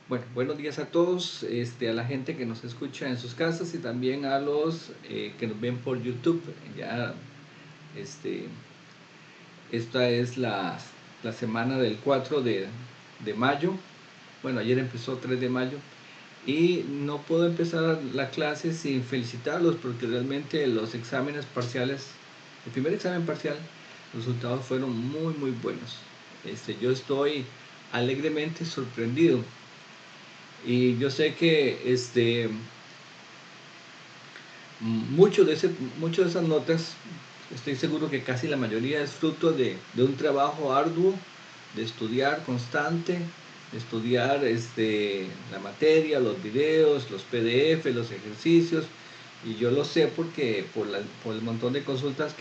Bueno, buenos días a todos, a la gente que nos escucha en sus casas y también a los que nos ven por YouTube. Ya, este, esta es la semana del 4 de mayo. Bueno, ayer empezó 3 de mayo y no puedo empezar la clase sin felicitarlos porque realmente los exámenes parciales, el primer examen parcial, los resultados fueron muy buenos. Yo estoy alegremente sorprendido. Y yo sé que mucho de mucho de esas notas, estoy seguro que casi la mayoría es fruto de un trabajo arduo, de estudiar constante, de estudiar la materia, los videos, los PDF, los ejercicios. Y yo lo sé porque por el montón de consultas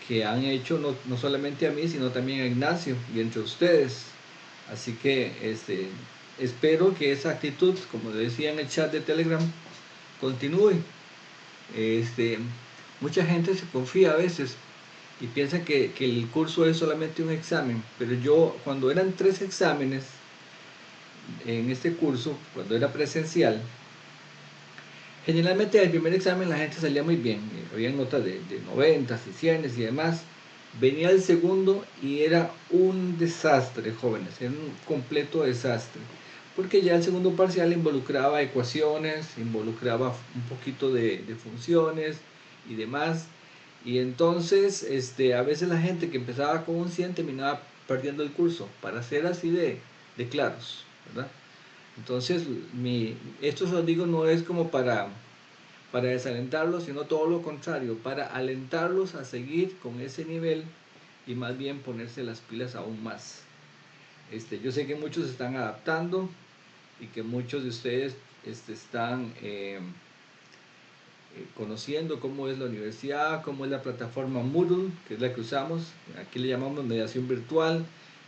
que han hecho, no solamente a mí, sino también a Ignacio y entre ustedes. Así que espero que esa actitud, como decía en el chat de Telegram, continúe. Este, Mucha gente se confía a veces y piensa que el curso es solamente un examen, pero yo cuando eran 3 exámenes en este curso, cuando era presencial, generalmente el primer examen la gente salía muy bien, había notas de 90 y 100 y demás. Venía el segundo y era un desastre, jóvenes, era un completo desastre, porque ya el segundo parcial involucraba ecuaciones, involucraba un poquito de funciones y demás, y entonces a veces la gente que empezaba con un 100 terminaba perdiendo el curso, para ser así de claros, ¿verdad? Entonces, esto se lo digo no es como para desalentarlos, sino todo lo contrario, para alentarlos a seguir con ese nivel y más bien ponerse las pilas aún más. Yo sé que muchos se están adaptando y que muchos de ustedes están conociendo cómo es la universidad, cómo es la plataforma Moodle, que es la que usamos. Aquí le llamamos mediación virtual,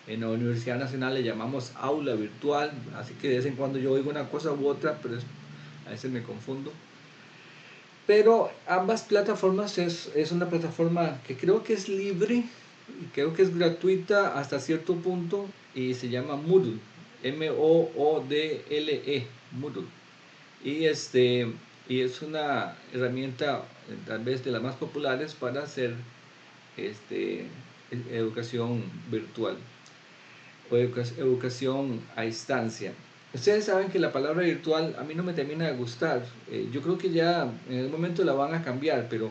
en la Universidad Nacional le llamamos aula virtual, así que de vez en cuando yo oigo una cosa u otra, pero a veces me confundo. Pero ambas plataformas es una plataforma que creo que es libre y creo que es gratuita hasta cierto punto y se llama Moodle, Moodle, Moodle. Y, y es una herramienta tal vez de las más populares para hacer este, educación virtual o educación a distancia. Ustedes saben que la palabra virtual a mí no me termina de gustar. Yo creo que ya en el momento la van a cambiar, pero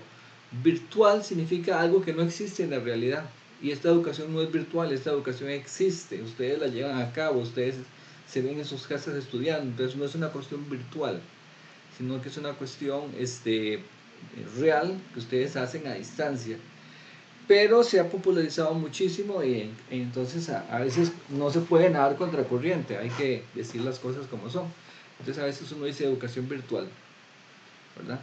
virtual significa algo que no existe en la realidad. Y esta educación no es virtual, esta educación existe. Ustedes la llevan a cabo, ustedes se ven en sus casas estudiando. Entonces no es una cuestión virtual, sino que es una cuestión real que ustedes hacen a distancia. Pero se ha popularizado muchísimo y entonces a veces no se puede nadar contra corriente, hay que decir las cosas como son. Entonces a veces uno dice educación virtual, ¿verdad?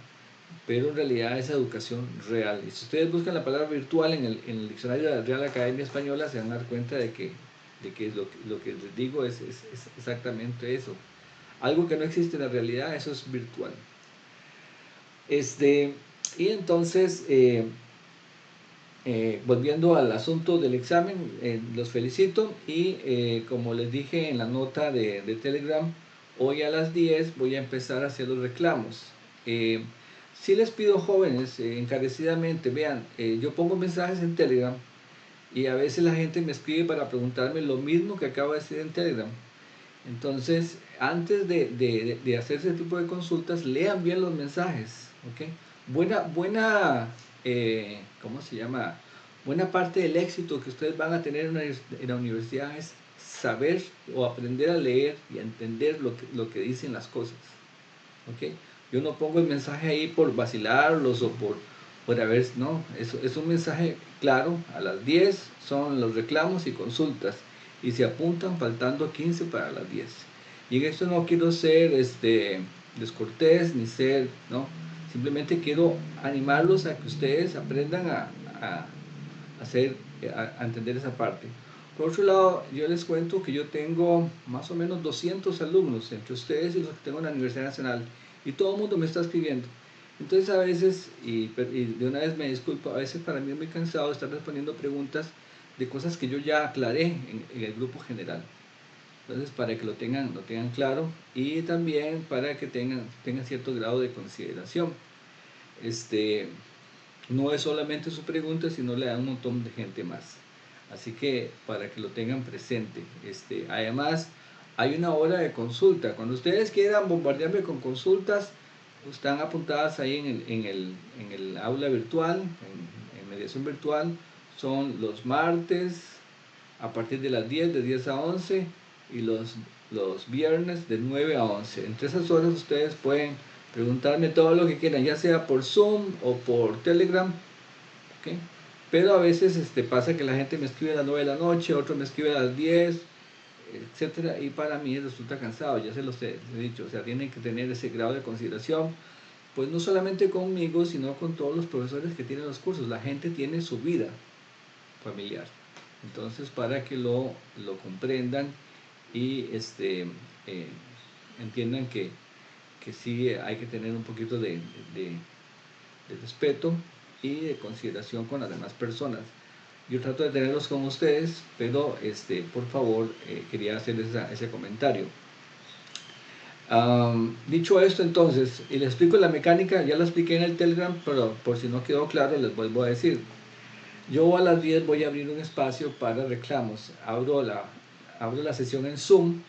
Pero en realidad es educación real. Y si ustedes buscan la palabra virtual en el diccionario de la Real Academia Española, se van a dar cuenta de que lo que les digo es exactamente eso. Algo que no existe en la realidad, eso es virtual. Y entonces, volviendo al asunto del examen, los felicito y como les dije en la nota de Telegram, hoy a las 10 voy a empezar a hacer los reclamos. Sí les pido, jóvenes, encarecidamente, vean, yo pongo mensajes en Telegram y a veces la gente me escribe para preguntarme lo mismo que acabo de decir en Telegram. Entonces, antes de hacer ese tipo de consultas, lean bien los mensajes, ¿ok? ¿Cómo se llama? Buena parte del éxito que ustedes van a tener en la universidad es saber o aprender a leer y a entender lo que dicen las cosas, ¿ok? Yo no pongo el mensaje ahí por vacilarlos o por haber, no, es un mensaje claro, a las 10 son los reclamos y consultas y se apuntan faltando 15 para las 10. Y en esto no quiero ser descortés ni ser, ¿no? Simplemente quiero animarlos a que ustedes aprendan a hacer, a entender esa parte. Por otro lado, yo les cuento que yo tengo más o menos 200 alumnos, entre ustedes y los que tengo en la Universidad Nacional, y todo el mundo me está escribiendo. Entonces a veces, y de una vez me disculpo, a veces para mí es muy cansado estar respondiendo preguntas de cosas que yo ya aclaré en el grupo general. Entonces, para que lo tengan claro y también para que tengan cierto grado de consideración. No es solamente su pregunta, sino le da un montón de gente más. Así que para que lo tengan presente. Además, hay una hora de consulta. Cuando ustedes quieran bombardearme con consultas, están apuntadas ahí en el aula virtual, en mediación virtual. Son los martes a partir de las 10, de 10 a 11, y los viernes de 9 a 11. Entre esas horas ustedes pueden preguntarme todo lo que quieran, ya sea por Zoom o por Telegram, ¿okay? Pero a veces pasa que la gente me escribe a las 9 de la noche, otro me escribe a las 10, etcétera, y para mí resulta cansado, ya se los he dicho. O sea, tienen que tener ese grado de consideración, pues no solamente conmigo, sino con todos los profesores que tienen los cursos. La gente tiene su vida familiar. Entonces, para que lo comprendan y entiendan que sí hay que tener un poquito de respeto y de consideración con las demás personas. Yo trato de tenerlos con ustedes, pero por favor, quería hacer ese comentario. Dicho esto, entonces, y les explico la mecánica. Ya la expliqué en el Telegram, pero por si no quedó claro, les vuelvo a decir. Yo a las 10 voy a abrir un espacio para reclamos. Abro la sesión en Zoom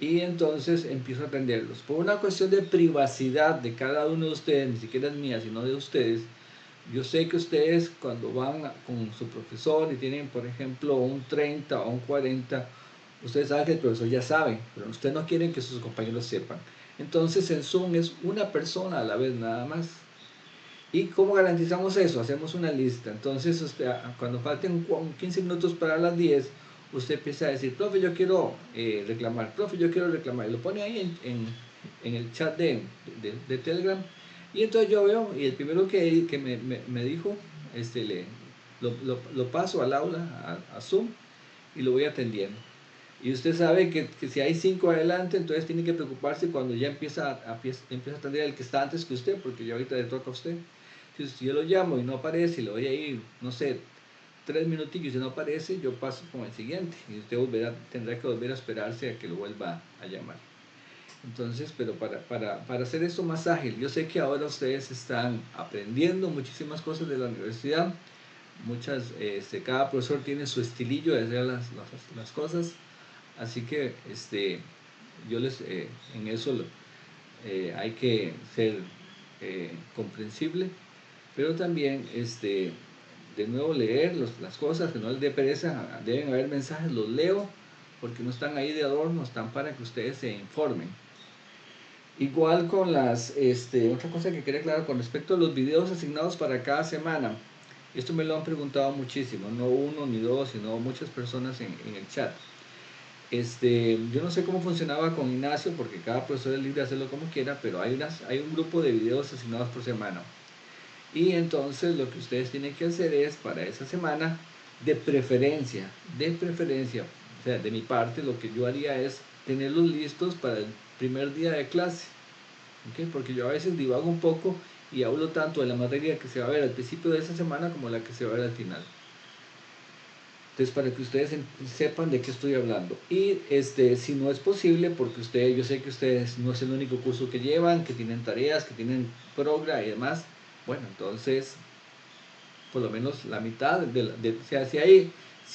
y entonces empiezo a atenderlos. Por una cuestión de privacidad de cada uno de ustedes, ni siquiera es mía, sino de ustedes. Yo sé que ustedes, cuando van con su profesor y tienen, por ejemplo, un 30 o un 40, ustedes saben que el profesor ya sabe, pero ustedes no quieren que sus compañeros sepan. Entonces en Zoom es una persona a la vez nada más. ¿Y cómo garantizamos eso? Hacemos una lista. Entonces, cuando falten 15 minutos para las 10, usted empieza a decir: profe, yo quiero reclamar, profe, yo quiero reclamar. Y lo pone ahí en el chat de Telegram. Y entonces yo veo, y el primero que me dijo, lo paso al aula, a Zoom, y lo voy atendiendo. Y usted sabe que si hay 5 adelante, entonces tiene que preocuparse cuando ya empieza a atender el que está antes que usted, porque ya ahorita le toca a usted. Si yo lo llamo y no aparece, y le voy a ir, no sé, 3 minutillos y no aparece, yo paso con el siguiente. Y usted tendrá que volver a esperarse a que lo vuelva a llamar. Entonces, pero para hacer esto más ágil, yo sé que ahora ustedes están aprendiendo muchísimas cosas de la universidad. Cada profesor tiene su estilillo de hacer las cosas. Así que yo en eso hay que ser comprensible, pero también de nuevo leer las cosas, que no les dé pereza. Deben haber mensajes, los leo, porque no están ahí de adorno, están para que ustedes se informen. Igual con otra cosa que quería aclarar con respecto a los videos asignados para cada semana. Esto me lo han preguntado muchísimo, no uno ni dos, sino muchas personas en el chat. Yo no sé cómo funcionaba con Ignacio, porque cada profesor es libre de hacerlo como quiera, pero hay un grupo de videos asignados por semana. Y entonces lo que ustedes tienen que hacer es, para esa semana, de preferencia, o sea, de mi parte, lo que yo haría es tenerlos listos para el primer día de clase, ¿okay? Porque yo a veces divago un poco y hablo tanto de la materia que se va a ver al principio de esa semana como la que se va a ver al final. Entonces, para que ustedes sepan de qué estoy hablando. Y si no es posible, porque yo sé que ustedes no es el único curso que llevan, que tienen tareas, que tienen programa y demás, bueno, entonces, por lo menos la mitad o sea, si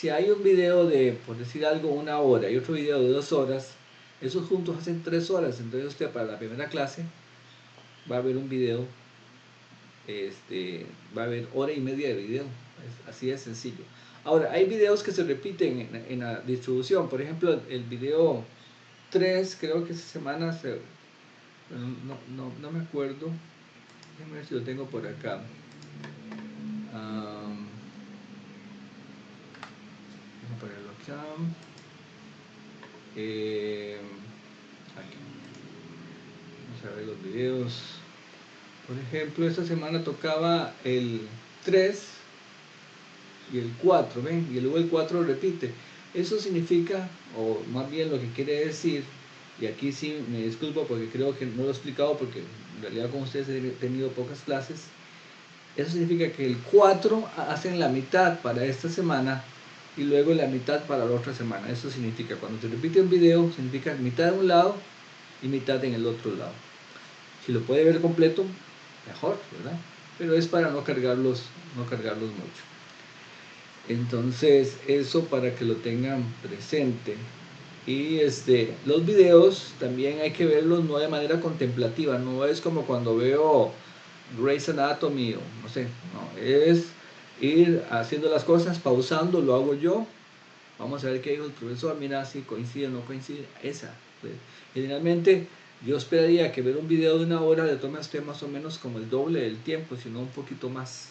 hay un video de, por decir algo, 1 hora y otro video de 2 horas, esos juntos hacen 3 horas. Entonces usted, para la primera clase va a ver un video, va a haber 1 hora y media de video. Así de sencillo. Ahora, hay videos que se repiten en la distribución. Por ejemplo, el video 3, creo que esta semana no me acuerdo. Déjame ver si lo tengo por acá. Voy a ponerlo acá. Aquí. Vamos a ver los videos. Por ejemplo, esta semana tocaba el 3 y el 4, ¿ven? Y luego el 4 repite. Eso significa, o más bien lo que quiere decir, y aquí sí me disculpo porque creo que no lo he explicado, porque en realidad con ustedes he tenido pocas clases. Eso significa que el 4 hacen la mitad para esta semana y luego la mitad para la otra semana. Eso significa, cuando se repite un video, significa mitad de un lado y mitad en el otro lado. Si lo puede ver completo, mejor, ¿verdad? Pero es para no cargarlos mucho. Entonces, eso para que lo tengan presente. Y los videos también hay que verlos no de manera contemplativa, no es como cuando veo Grey's Anatomy o no sé, no, es ir haciendo las cosas, pausando, lo hago yo, vamos a ver qué dijo el profesor, mira si coincide o no coincide, esa. Pues, generalmente yo esperaría que ver un video de 1 hora le tome a usted más o menos como el doble del tiempo, si no un poquito más.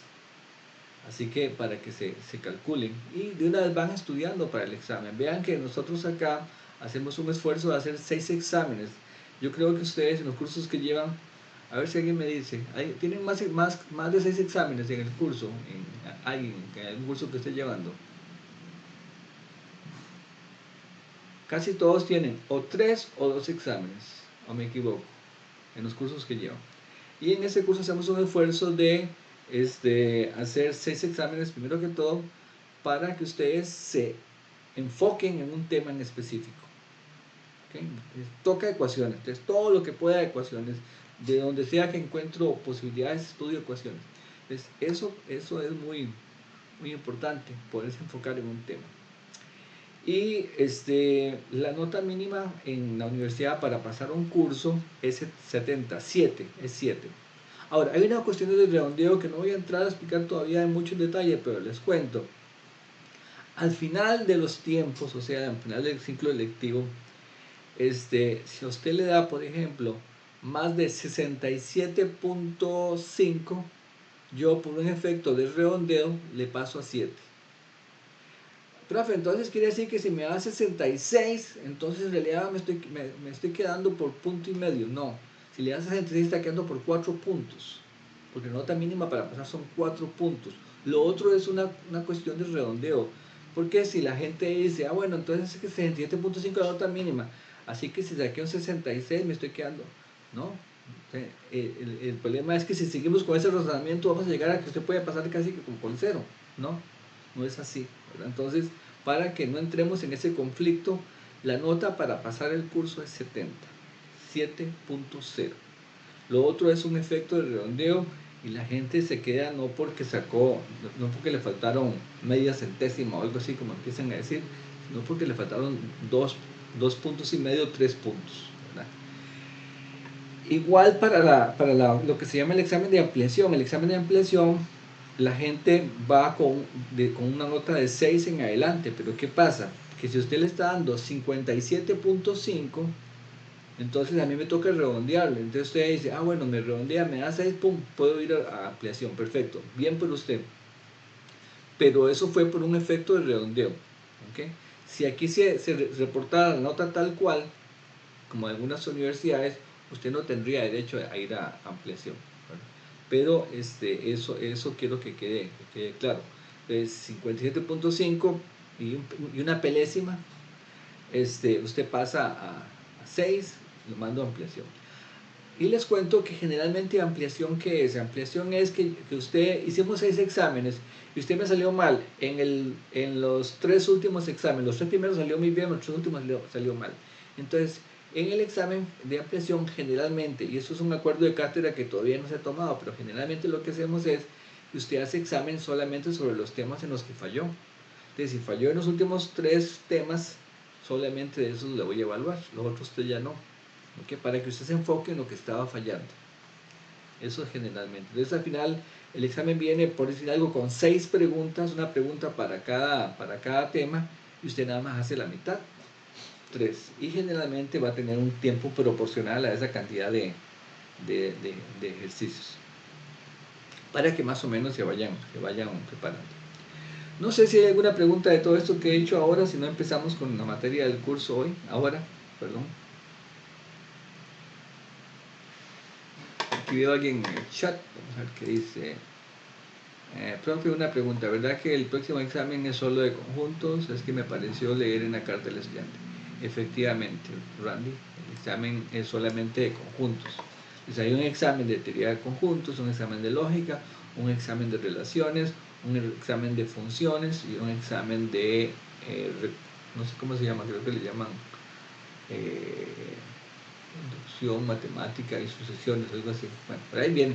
Así que para que se calculen y de una vez van estudiando para el examen. Vean que nosotros acá hacemos un esfuerzo de hacer 6 exámenes. Yo creo que ustedes en los cursos que llevan, a ver si alguien me dice, ¿tienen más de 6 exámenes en el curso? En algún curso que esté llevando. Casi todos tienen o 3 o 2 exámenes, o me equivoco, en los cursos que llevan. Y en ese curso hacemos un esfuerzo de hacer 6 exámenes, primero que todo, para que ustedes se enfoquen en un tema en específico. ¿Okay? Toca ecuaciones, entonces todo lo que pueda de ecuaciones, de donde sea que encuentro posibilidades, estudio ecuaciones. Entonces, eso es muy, muy importante, poderse enfocar en un tema. Y la nota mínima en la universidad para pasar un curso es 77, es 7. Ahora, hay una cuestión de redondeo que no voy a entrar a explicar todavía en mucho detalle, pero les cuento. Al final de los tiempos, o sea, al final del ciclo lectivo, si a usted le da, por ejemplo, más de 67.5, yo por un efecto de redondeo le paso a 7. Profe, entonces quiere decir que si me da 66, entonces en realidad me estoy quedando por punto y medio. No, si le das 66 está quedando por 4 puntos, porque la nota mínima para pasar son 4 puntos. Lo otro es una cuestión de redondeo, porque si la gente dice, bueno, entonces es que 67.5 es la nota mínima, así que si saqué un 66 me estoy quedando, ¿no? El problema es que si seguimos con ese razonamiento vamos a llegar a que usted puede pasar casi que con 0, ¿no? No es así, ¿verdad? Entonces, para que no entremos en ese conflicto, la nota para pasar el curso es 70, 7.0. Lo otro es un efecto de redondeo y la gente se queda no porque sacó, no porque le faltaron media centésima o algo así como empiezan a decir, sino porque le faltaron 2,5 puntos, 3 puntos, ¿verdad? Igual para lo que se llama el examen de ampliación. El examen de ampliación, la gente va con una nota de 6 en adelante, pero ¿qué pasa? Que si usted le está dando 57.5, entonces a mí me toca redondearle. Entonces usted dice, bueno, me redondea, me da 6, pum, puedo ir a ampliación. Perfecto, bien por usted. Pero eso fue por un efecto de redondeo. ¿Okay? Si aquí se reportara la nota tal cual, como en algunas universidades, usted no tendría derecho a ir a ampliación, ¿verdad? Pero eso quiero que quede claro. Entonces, 57.5 y una pelésima, usted pasa a 6, lo mando a ampliación. Y les cuento que generalmente ampliación, ¿qué es? Ampliación es que usted, hicimos 6 exámenes y usted me salió mal en los 3 últimos exámenes. Los 3 primeros salió muy bien, los 3 últimos salió mal. Entonces, en el examen de ampliación generalmente, y eso es un acuerdo de cátedra que todavía no se ha tomado, pero generalmente lo que hacemos es que usted hace examen solamente sobre los temas en los que falló. Entonces, si falló en los últimos 3 temas, solamente de esos le voy a evaluar, los otros usted ya no. ¿Okay? Para que usted se enfoque en lo que estaba fallando. Eso es generalmente. Entonces al final el examen viene, por decir algo, con 6 preguntas, una pregunta para cada tema, y usted nada más hace la mitad, 3. Y generalmente va a tener un tiempo proporcional a esa cantidad de ejercicios, para que más o menos se vayan preparando. No sé si hay alguna pregunta de todo esto que he dicho ahora, si no empezamos con la materia del curso hoy, perdón. Aquí veo a alguien en el chat, vamos a ver qué dice. Profe, una pregunta, ¿verdad que el próximo examen es solo de conjuntos? Es que me pareció leer en la carta del estudiante. Efectivamente, Randy, el examen es solamente de conjuntos. Entonces hay un examen de teoría de conjuntos, un examen de lógica, un examen de relaciones, un examen de funciones y un examen de, no sé cómo se llama, creo que le llaman inducción, matemática y sucesiones, algo así. Bueno, por ahí viene.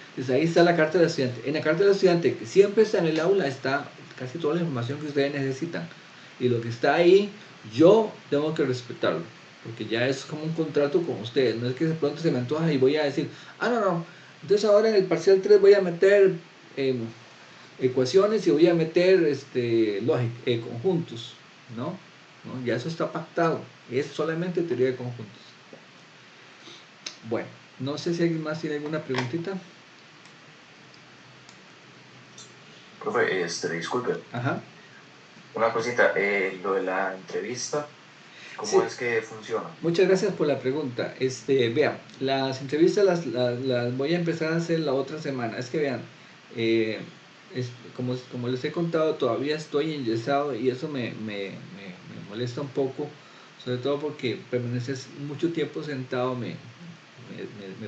Entonces ahí está la carta del estudiante. En la carta del estudiante, que siempre está en el aula, está casi toda la información que ustedes necesitan. Y lo que está ahí, yo tengo que respetarlo. Porque ya es como un contrato con ustedes. No es que de pronto se me antoja y voy a decir, ah, no, no. Entonces ahora en el parcial 3 voy a meter ecuaciones y voy a meter conjuntos. ¿No? ¿No? Ya eso está pactado. Es solamente teoría de conjuntos. Bueno, no sé si alguien más tiene alguna preguntita. Profe, disculpe. Ajá. Una cosita, lo de la entrevista, ¿cómo Sí, es que funciona? muchas gracias por la pregunta. Vean, las entrevistas las voy a empezar a hacer la otra semana. Es que vean, eh, como les he contado, todavía estoy enyesado y eso me molesta un poco, sobre todo porque permanecer mucho tiempo sentado me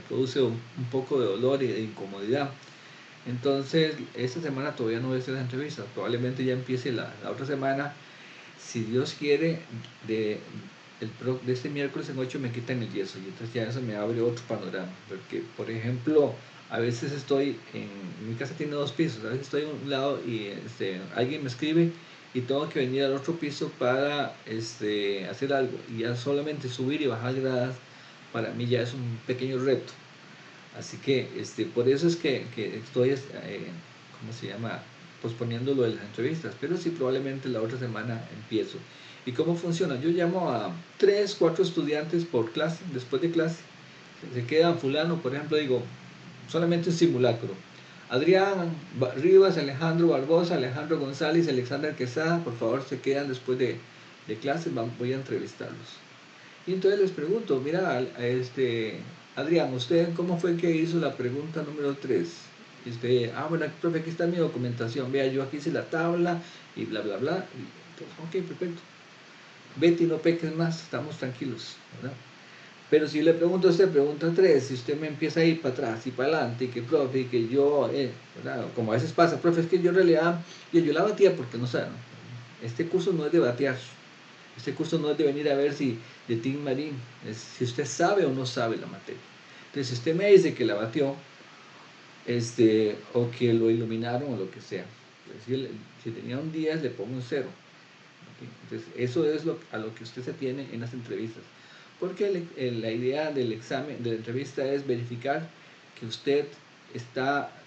produce un poco de dolor y de incomodidad. Entonces, esta semana todavía no voy a hacer las entrevistas, probablemente ya empiece la otra semana. Si Dios quiere, de, de este miércoles en 8 me quitan el yeso y entonces ya eso me abre otro panorama. Porque, por ejemplo, a veces estoy mi casa tiene 2 pisos, a veces estoy en un lado y alguien me escribe y tengo que venir al otro piso para hacer algo. Y ya solamente subir y bajar gradas para mí ya es un pequeño reto. Así que por eso es que estoy, ¿cómo se llama? Posponiendo lo de las entrevistas, pero sí probablemente la otra semana empiezo. ¿Y cómo funciona? Yo llamo a 3, 4 estudiantes por clase, después de clase. Se queda fulano, por ejemplo, digo, solamente un simulacro. Adrián Rivas, Alejandro Barbosa, Alejandro González, Alexander Quesada, por favor se quedan después de clase, voy a entrevistarlos. Y entonces les pregunto, mira, Adrián, ¿usted cómo fue que hizo la pregunta número 3? Bueno, profe, aquí está mi documentación, vea, yo aquí hice la tabla y bla, bla, bla. Y entonces, ok, perfecto. Vete y no peques más, estamos tranquilos, ¿verdad? Pero si le pregunto a usted, pregunta 3, si usted me empieza a ir para atrás y para adelante, y que profe, y que yo, ¿verdad? Como a veces pasa, profe, es que yo en realidad, yo la batía porque no sé, ¿no? Este curso no es de batear, este curso no es de venir a ver si de Tim Marín, es si usted sabe o no sabe la materia. Entonces, si usted me dice que la batió, o que lo iluminaron o lo que sea, si tenía un 10 le pongo un 0. ¿Okay? Entonces, eso es a lo que usted se tiene en las entrevistas. Porque la idea del examen, de la entrevista es verificar que usted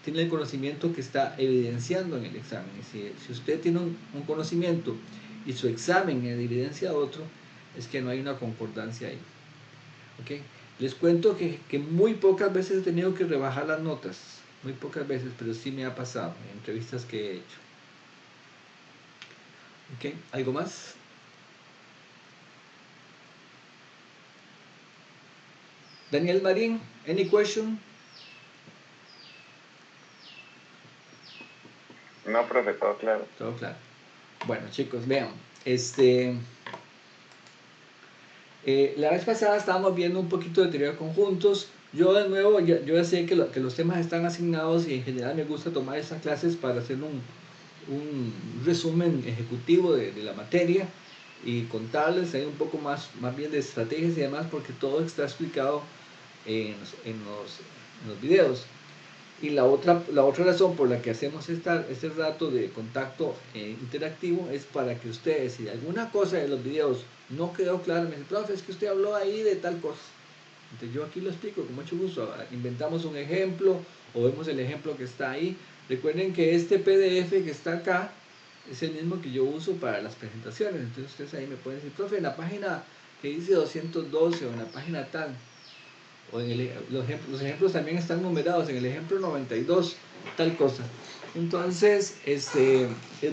tiene el conocimiento que está evidenciando en el examen. Y si usted tiene un conocimiento y su examen evidencia otro, es que no hay una concordancia ahí. ¿Okay? Les cuento que muy pocas veces he tenido que rebajar las notas, muy pocas veces, pero sí me ha pasado en entrevistas que he hecho. ¿Okay? ¿Algo más? Daniel Marín, any question? No, profe, todo claro. Todo claro. Bueno, chicos, vean, la vez pasada estábamos viendo un poquito de teoría de conjuntos. Yo de nuevo, yo ya sé que los temas están asignados y en general me gusta tomar esas clases para hacer un resumen ejecutivo de la materia y contarles ahí un poco más bien de estrategias y demás porque todo está explicado en los videos. Y la otra razón por la que hacemos este rato de contacto interactivo es para que ustedes, si alguna cosa de los videos no quedó clara, me dicen, profe, es que usted habló ahí de tal cosa. Entonces yo aquí lo explico con mucho gusto. Inventamos un ejemplo o vemos el ejemplo que está ahí. Recuerden que este PDF que está acá es el mismo que yo uso para las presentaciones. Entonces ustedes ahí me pueden decir, profe, en la página que dice 212 o en la página tal, o los ejemplos también están numerados, en el ejemplo 92, tal cosa. Entonces, es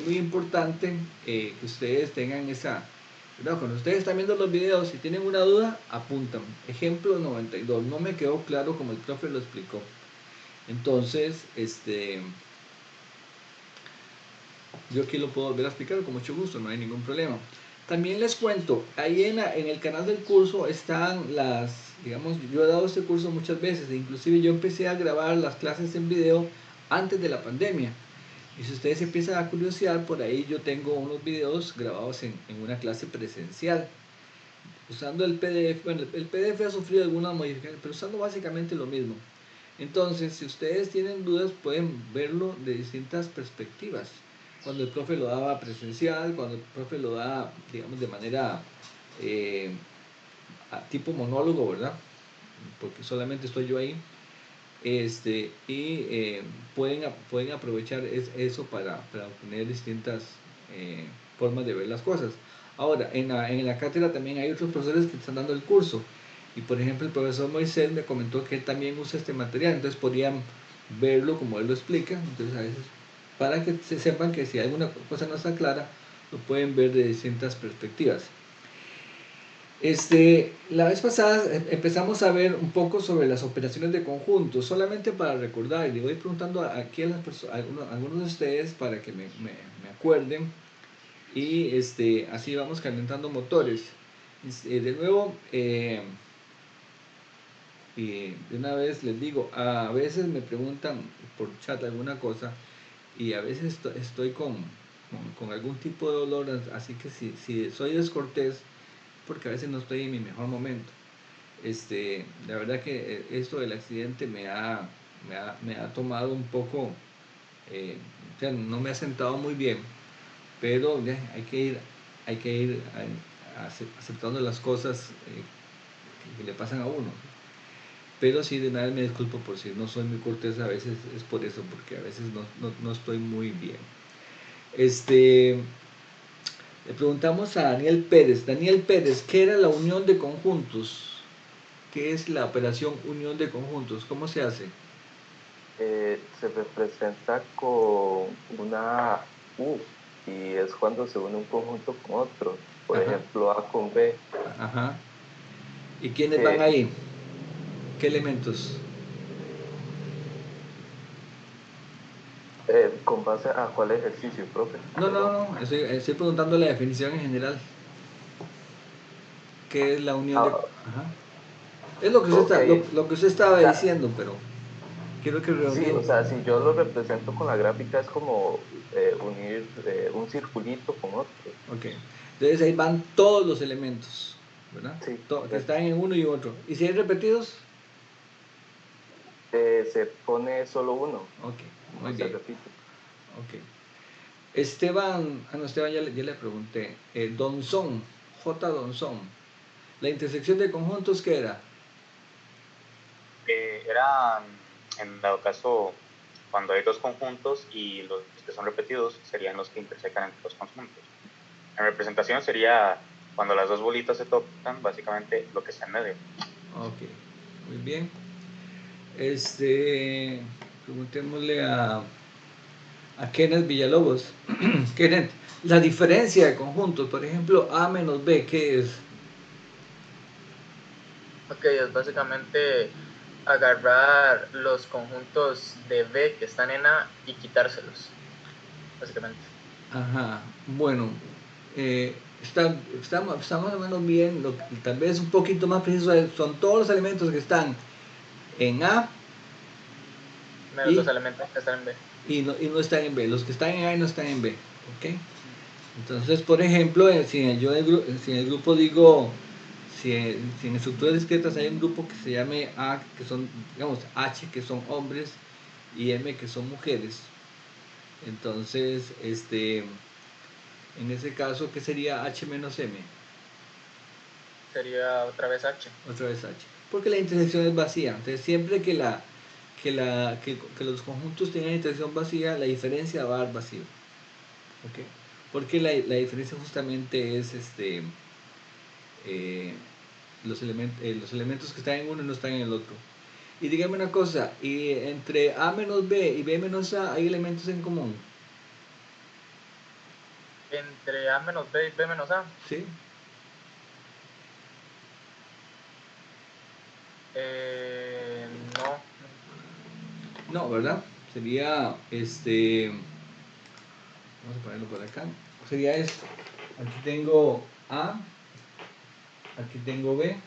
muy importante que ustedes tengan esa, ¿verdad? Cuando ustedes están viendo los videos, si tienen una duda, apuntan. Ejemplo 92, no me quedó claro como el profe lo explicó. Entonces, yo aquí lo puedo volver a explicar con mucho gusto, no hay ningún problema. También les cuento, ahí en el canal del curso están digamos, yo he dado este curso muchas veces, inclusive yo empecé a grabar las clases en video antes de la pandemia. Y si ustedes empiezan a curiosear, por ahí yo tengo unos videos grabados en una clase presencial, usando el PDF. Bueno, el PDF ha sufrido algunas modificaciones, pero usando básicamente lo mismo. Entonces, si ustedes tienen dudas, pueden verlo de distintas perspectivas. Cuando el profe lo daba presencial, cuando el profe lo da, digamos, de manera eh, tipo monólogo, ¿verdad? Porque solamente estoy yo ahí. Pueden aprovechar eso para obtener distintas formas de ver las cosas. Ahora, en la cátedra también hay otros profesores que están dando el curso. Y por ejemplo, el profesor Moisés me comentó que él también usa este material, entonces podrían verlo como él lo explica. Entonces, a veces, para que se sepan que si alguna cosa no está clara, lo pueden ver de distintas perspectivas. La vez pasada empezamos a ver un poco sobre las operaciones de conjunto, solamente para recordar, y le voy preguntando aquí a algunos de ustedes para que me acuerden, y así vamos calentando motores. De nuevo, y de una vez les digo, a veces me preguntan por chat alguna cosa, y a veces estoy con algún tipo de dolor, así que si soy descortés, porque a veces no estoy en mi mejor momento. La verdad que esto del accidente me ha tomado un poco, o sea, no me ha sentado muy bien, pero ya, hay que ir aceptando las cosas que le pasan a uno. Pero sí, de una vez me disculpo por si no soy muy cortés, a veces es por eso, porque a veces no estoy muy bien. Le preguntamos a Daniel Pérez. Daniel Pérez, ¿qué era la unión de conjuntos? ¿Qué es la operación unión de conjuntos? ¿Cómo se hace? Se representa con una U y es cuando se une un conjunto con otro. Por Ajá, ejemplo, A con B, ajá. ¿Y quiénes van que ahí? ¿Qué elementos? con base a cuál ejercicio, profe, perdón. No, estoy preguntando la definición en general. ¿Qué es la unión de...? Ah, Ajá. Es lo que usted, ok, lo que usted estaba o sea, diciendo, pero quiero que sí, reunión... o sea, si yo lo represento con la gráfica es como unir un circulito con otro. Ok. Entonces ahí van todos los elementos, ¿verdad? Sí, Que correcto. están en uno y otro. ¿Y si hay repetidos? Se pone solo uno, Ok, muy no se bien. repite. Ok. Esteban, no, Esteban ya le pregunté. Donzón, J. Donzón. ¿La intersección de conjuntos qué era? Era, en dado caso, cuando hay dos conjuntos y los que son repetidos serían los que intersecan entre los conjuntos. En representación sería cuando las dos bolitas se tocan, básicamente lo que está en medio. Ok, muy bien. Preguntémosle a Kenneth Villalobos. Kenneth, la diferencia de conjuntos, por ejemplo, A menos B, ¿qué es? Ok, es básicamente agarrar los conjuntos de B que están en A y quitárselos, básicamente. Ajá, bueno, está más o menos bien, tal vez un poquito más preciso, son todos los elementos que están en A Menos y, los elementos que están en B. y no están en B, los que están en A y no están en B, ¿ok? Entonces, por ejemplo, si en el grupo digo, si en estructuras discretas hay un grupo que se llame A, que son, digamos, H, que son hombres, y M, que son mujeres, entonces, en ese caso, ¿qué sería H menos M? Sería otra vez H. Otra vez H. Porque la intersección es vacía. Entonces, siempre que los conjuntos tengan intersección vacía, la diferencia va a dar vacío. ¿Ok? Porque la diferencia justamente es los elementos que están en uno no están en el otro. Y dígame una cosa, y entre A menos B y B menos A hay elementos en común. Entre A menos B y B menos A. ¿Sí? No. No, ¿verdad? Sería vamos a ponerlo por acá. Sería esto. Aquí tengo A, aquí tengo B.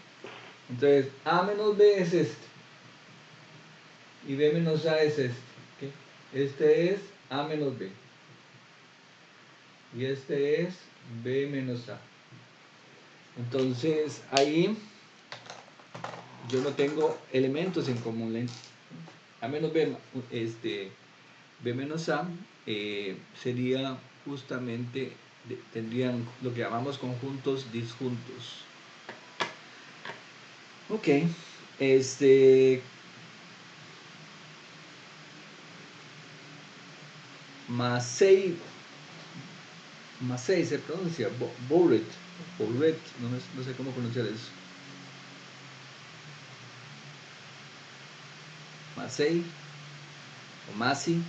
Entonces, A menos B es este. Y B menos A es este. ¿Ok? Este es A menos B. y este es B menos A. Entonces ahí yo no tengo elementos en común. A menos B, B menos A sería justamente, tendrían lo que llamamos conjuntos disjuntos. Ok, Massey se pronuncia, Bourret, no sé cómo pronunciar eso. Massey o Massey.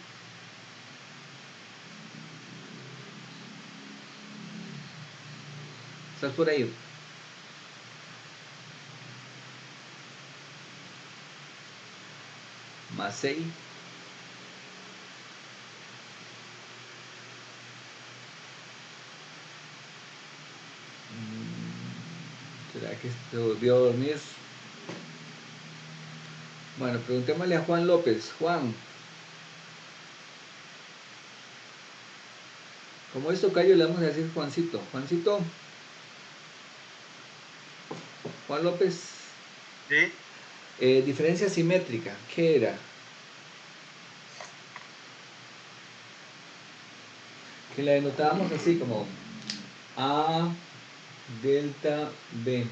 ¿Estás por ahí? Massey. ¿Será que se volvió a dormir? Bueno, preguntémosle a Juan López. Juan, como es tocayo, le vamos a decir Juancito. Juancito. Juan López. ¿Sí? Diferencia simétrica. ¿Qué era? Que la denotábamos así como A delta B.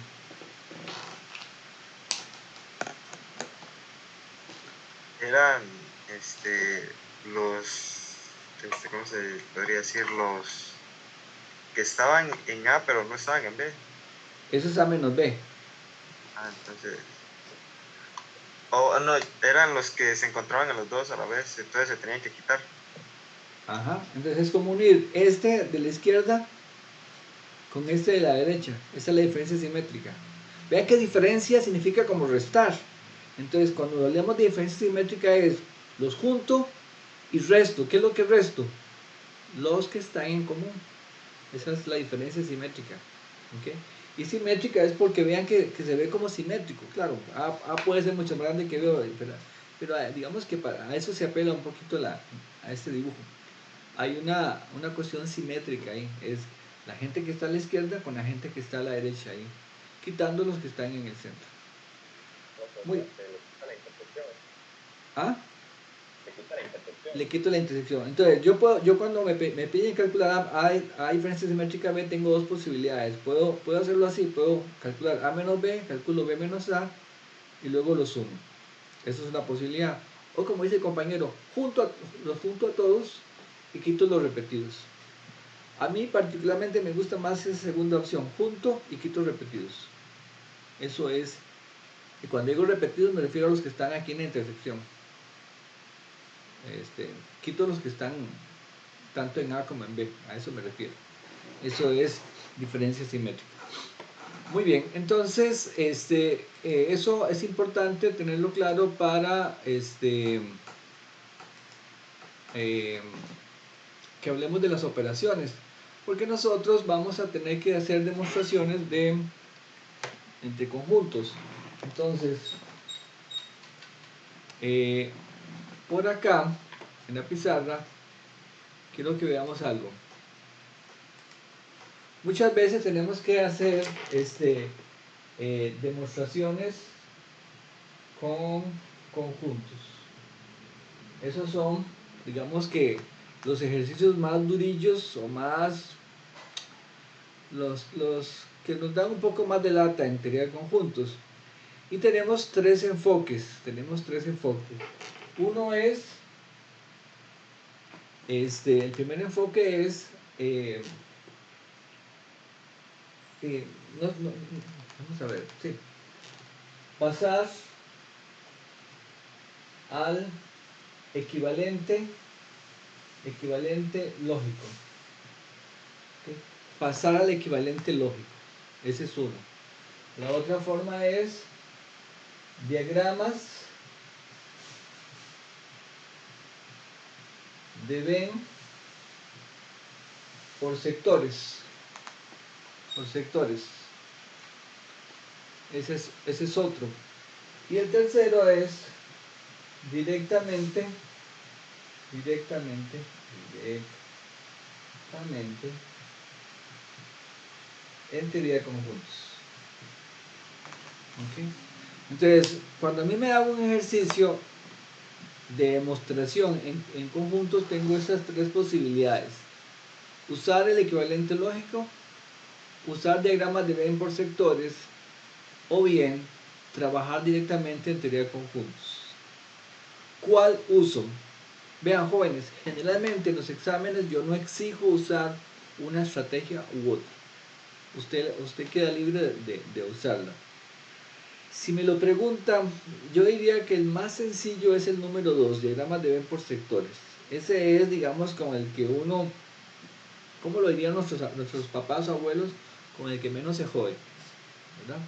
Eran los, ¿cómo se podría decir? Los que estaban en A pero no estaban en B. Eso es A menos B. Entonces, no, eran los que se encontraban en los dos a la vez, entonces se tenían que quitar. Ajá, entonces es como unir este de la izquierda con este de la derecha. Esa es la diferencia simétrica. Vean que diferencia significa como restar. Entonces, cuando hablamos de diferencia simétrica es los junto y resto. ¿Qué es lo que resto? Los que están en común. Esa es la diferencia simétrica. ¿Okay? Y simétrica es porque vean que se ve como simétrico. Claro, A puede ser mucho más grande que B, pero digamos que a eso se apela un poquito a este dibujo. Hay una cuestión simétrica ahí. Es la gente que está a la izquierda con la gente que está a la derecha ahí. Quitando los que están en el centro. Muy. ¿Ah? Le quito la intersección. Entonces, yo cuando me piden calcular A diferencia simétrica B, tengo dos posibilidades. Puedo hacerlo así, puedo calcular A menos B, calculo B menos A y luego lo sumo. Esa es una posibilidad. O como dice el compañero, los junto a todos y quito los repetidos. A mí particularmente me gusta más esa segunda opción, junto y quito repetidos. Eso es, y cuando digo repetidos me refiero a los que están aquí en la intersección. Quito los que están tanto en A como en B, a eso me refiero. Eso es diferencia simétrica. Muy bien, entonces eso es importante tenerlo claro para que hablemos de las operaciones, porque nosotros vamos a tener que hacer demostraciones entre conjuntos. Entonces, por acá en la pizarra quiero que veamos algo. Muchas veces tenemos que hacer demostraciones con conjuntos. Esos son, digamos que los ejercicios más durillos o más los que nos dan un poco más de lata en teoría de conjuntos. Y tenemos tres enfoques. Uno es el primer enfoque es vamos a ver, sí, pasar al equivalente lógico. ¿Okay? Pasar al equivalente lógico. Ese es uno. La otra forma es diagramas de Venn por sectores. Ese es otro. Y el tercero es directamente exactamente en teoría de conjuntos. ¿Okay? Entonces, cuando a mí me da un ejercicio de demostración en conjuntos, tengo esas tres posibilidades: usar el equivalente lógico, usar diagramas de Venn por sectores, o bien trabajar directamente en teoría de conjuntos. ¿Cuál uso? Vean, jóvenes, generalmente en los exámenes yo no exijo usar una estrategia u otra. Usted queda libre de usarla. Si me lo preguntan, yo diría que el más sencillo es el número 2, diagramas de Venn por sectores. Ese es, digamos, con el que uno, ¿cómo lo dirían nuestros papás o abuelos? Con el que menos se jode, ¿verdad?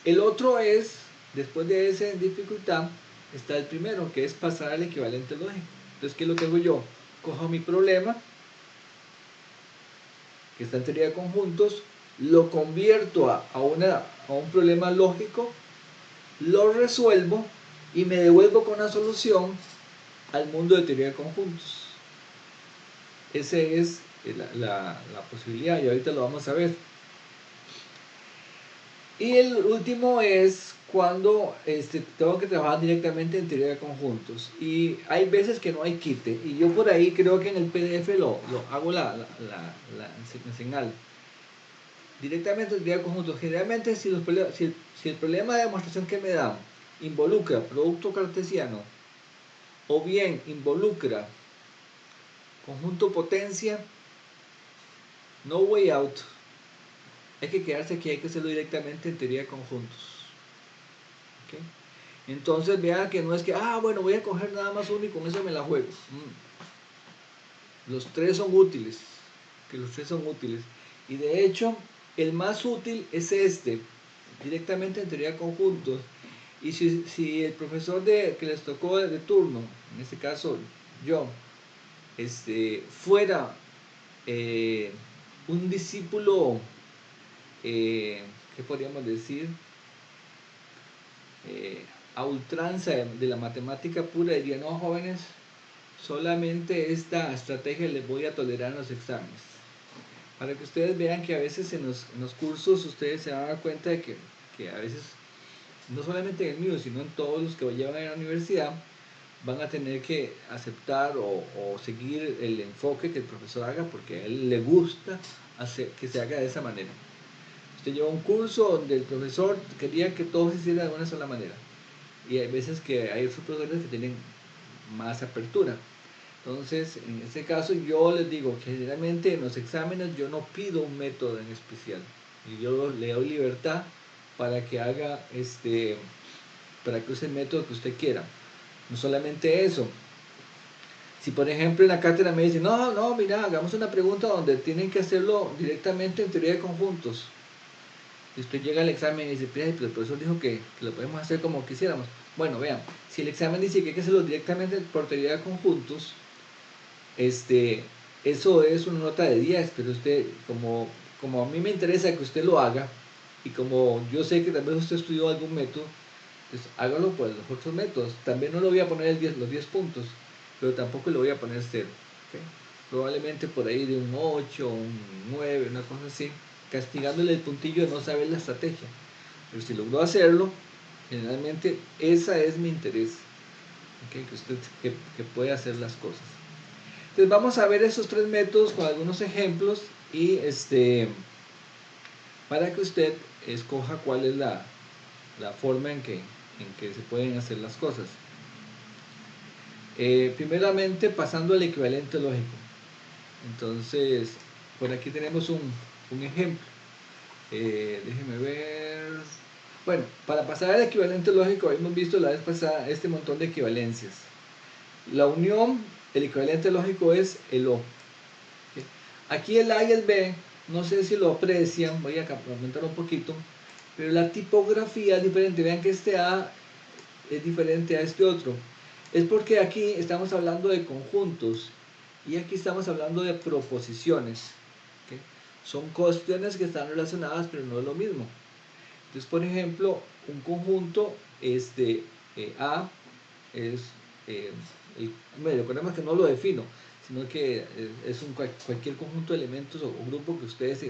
El otro es, después de esa dificultad, está el primero, que es pasar al equivalente lógico. Entonces, ¿qué es lo que hago yo? Cojo mi problema, que está en teoría de conjuntos, lo convierto a un problema lógico, lo resuelvo y me devuelvo con una solución al mundo de teoría de conjuntos. Esa es la posibilidad, y ahorita lo vamos a ver. Y el último es cuando tengo que trabajar directamente en teoría de conjuntos. Y hay veces que no hay quite. Y yo por ahí creo que en el PDF lo hago la señal. Directamente en teoría de conjuntos. Generalmente si el problema de demostración que me dan involucra producto cartesiano, o bien involucra conjunto potencia, no way out. Hay que quedarse aquí, hay que hacerlo directamente en teoría de conjuntos. ¿Okay? Entonces vean que no es que, bueno, voy a coger nada más uno y con eso me la juego. Los tres son útiles. Y de hecho, el más útil es directamente en teoría de conjuntos. Y si el profesor que les tocó de turno, en este caso yo, fuera un discípulo, ¿qué podríamos decir? A ultranza de la matemática pura, diría: no, jóvenes, solamente esta estrategia les voy a tolerar en los exámenes. Para que ustedes vean que a veces en los cursos ustedes se van a dar cuenta de que a veces, no solamente en el mío, sino en todos los que llevan a la universidad, van a tener que aceptar o seguir el enfoque que el profesor haga, porque a él le gusta hacer que se haga de esa manera. Usted lleva un curso donde el profesor quería que todo se hiciera de una sola manera, y hay veces que hay otros profesores que tienen más apertura. Entonces, en este caso yo les digo que generalmente en los exámenes yo no pido un método en especial, y yo le doy libertad para que haga para que use el método que usted quiera. No solamente eso, si por ejemplo en la cátedra me dicen: no, mira, hagamos una pregunta donde tienen que hacerlo directamente en teoría de conjuntos, y usted llega al examen y dice: pero el profesor dijo que lo podemos hacer como quisiéramos. Bueno, vean, si el examen dice que hay que hacerlo directamente por teoría de conjuntos, eso es una nota de 10, pero usted, como a mí me interesa que usted lo haga, y como yo sé que tal vez usted estudió algún método, pues hágalo por los otros métodos. También no le voy a poner los 10 puntos, pero tampoco le voy a poner 0. ¿Okay? Probablemente por ahí de un 8, un 9, una cosa así, castigándole el puntillo de no saber la estrategia. Pero si logró hacerlo, generalmente ese es mi interés. ¿Okay? Que usted que puede hacer las cosas. Entonces vamos a ver esos tres métodos con algunos ejemplos, y para que usted escoja cuál es la forma en que se pueden hacer las cosas. Primeramente, pasando al equivalente lógico. Entonces, por aquí tenemos un ejemplo. Déjenme ver. Bueno, para pasar al equivalente lógico, hemos visto la vez pasada este montón de equivalencias. La unión, el equivalente lógico es el O. ¿Okay? Aquí el A y el B, no sé si lo aprecian, voy a aumentar un poquito, pero la tipografía es diferente. Vean que este A es diferente a este otro. Es porque aquí estamos hablando de conjuntos y aquí estamos hablando de proposiciones. ¿Okay? Son cuestiones que están relacionadas, pero no es lo mismo. Entonces, por ejemplo, un conjunto A es, recordemos que no lo defino. sino que es cualquier conjunto de elementos o grupo que ustedes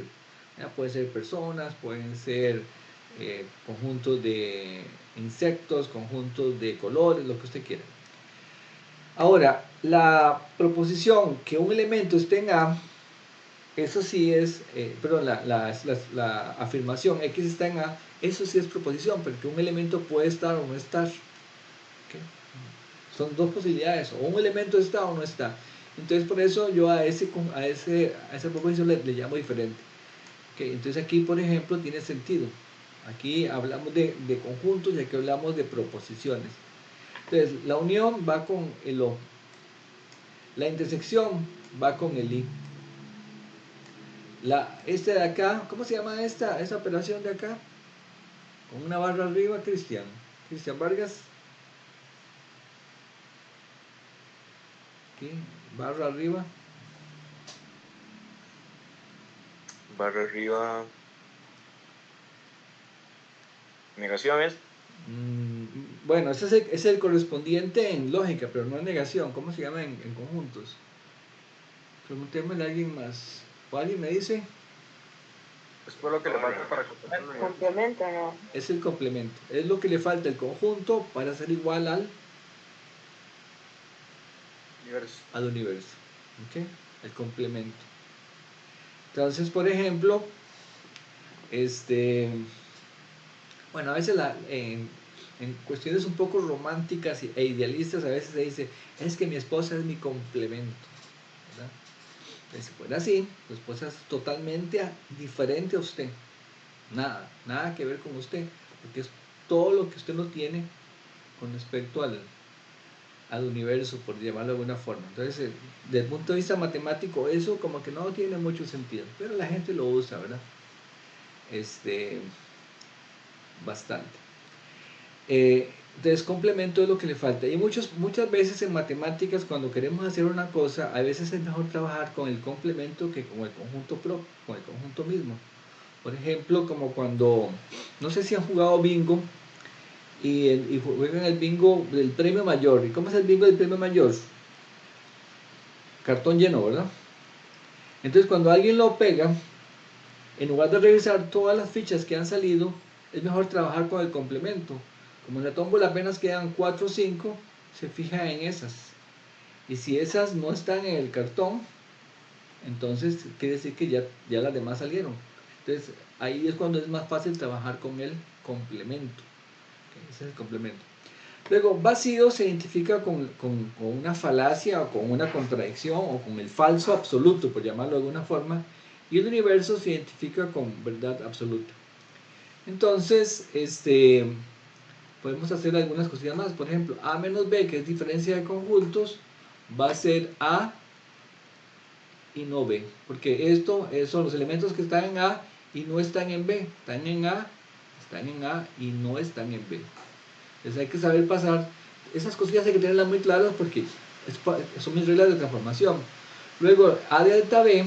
pueden ser personas, pueden ser conjuntos de insectos, conjuntos de colores, lo que usted quiera. Ahora, la proposición que un elemento esté en A, eso sí es, perdón, la afirmación X está en A, eso sí es proposición, porque un elemento puede estar o no estar. ¿Okay? Son dos posibilidades, o un elemento está o no está. Entonces por eso yo a esa proposición le llamo diferente. ¿Okay? Entonces aquí, por ejemplo, tiene sentido. Aquí hablamos de conjuntos y aquí hablamos de proposiciones. Entonces, la unión va con el O. La intersección va con el I. Este de acá, ¿cómo se llama esta operación de acá? Con una barra arriba, Cristian Vargas. Aquí, barra arriba. Barra arriba. ¿Negación es? Bueno, ese es el correspondiente en lógica, pero no en negación. ¿Cómo se llama en conjuntos? Preguntémosle a alguien más. ¿O alguien me dice? Es por lo que le falta para completar el Complemento, ¿no? Es el complemento. Es lo que le falta el conjunto para ser igual al universo. ¿Okay? El complemento. Entonces, por ejemplo, bueno, a veces en cuestiones un poco románticas e idealistas, a veces se dice, es que mi esposa es mi complemento. ¿Verdad? Si fuera así, tu esposa es totalmente diferente a usted. Nada que ver con usted, porque es todo lo que usted no tiene con respecto al universo, por llamarlo de alguna forma. Entonces, desde el punto de vista matemático, eso como que no tiene mucho sentido, pero la gente lo usa, ¿verdad? Bastante. Entonces, complemento es lo que le falta. Y muchas veces en matemáticas, cuando queremos hacer una cosa, a veces es mejor trabajar con el complemento que con el conjunto mismo. Por ejemplo, como cuando, no sé si han jugado bingo y juegan el bingo del premio mayor. ¿Y cómo es el bingo del premio mayor? Cartón lleno, ¿verdad? Entonces, cuando alguien lo pega, en lugar de revisar todas las fichas que han salido, es mejor trabajar con el complemento. Como en la tómbola apenas quedan 4 o 5, se fija en esas. Y si esas no están en el cartón, entonces quiere decir que ya las demás salieron. Entonces ahí es cuando es más fácil trabajar con el complemento. Okay, ese es el complemento. Luego, vacío se identifica con una falacia o con una contradicción o con el falso absoluto, por llamarlo de alguna forma, y el universo se identifica con verdad absoluta. Entonces, podemos hacer algunas cosillas más. Por ejemplo, A menos B, que es diferencia de conjuntos, va a ser A y no B, porque esto son los elementos que están en A y no están en B, están en A y no están en B. Entonces hay que saber pasar, esas cosillas hay que tenerlas muy claras porque son mis reglas de transformación. Luego A delta B,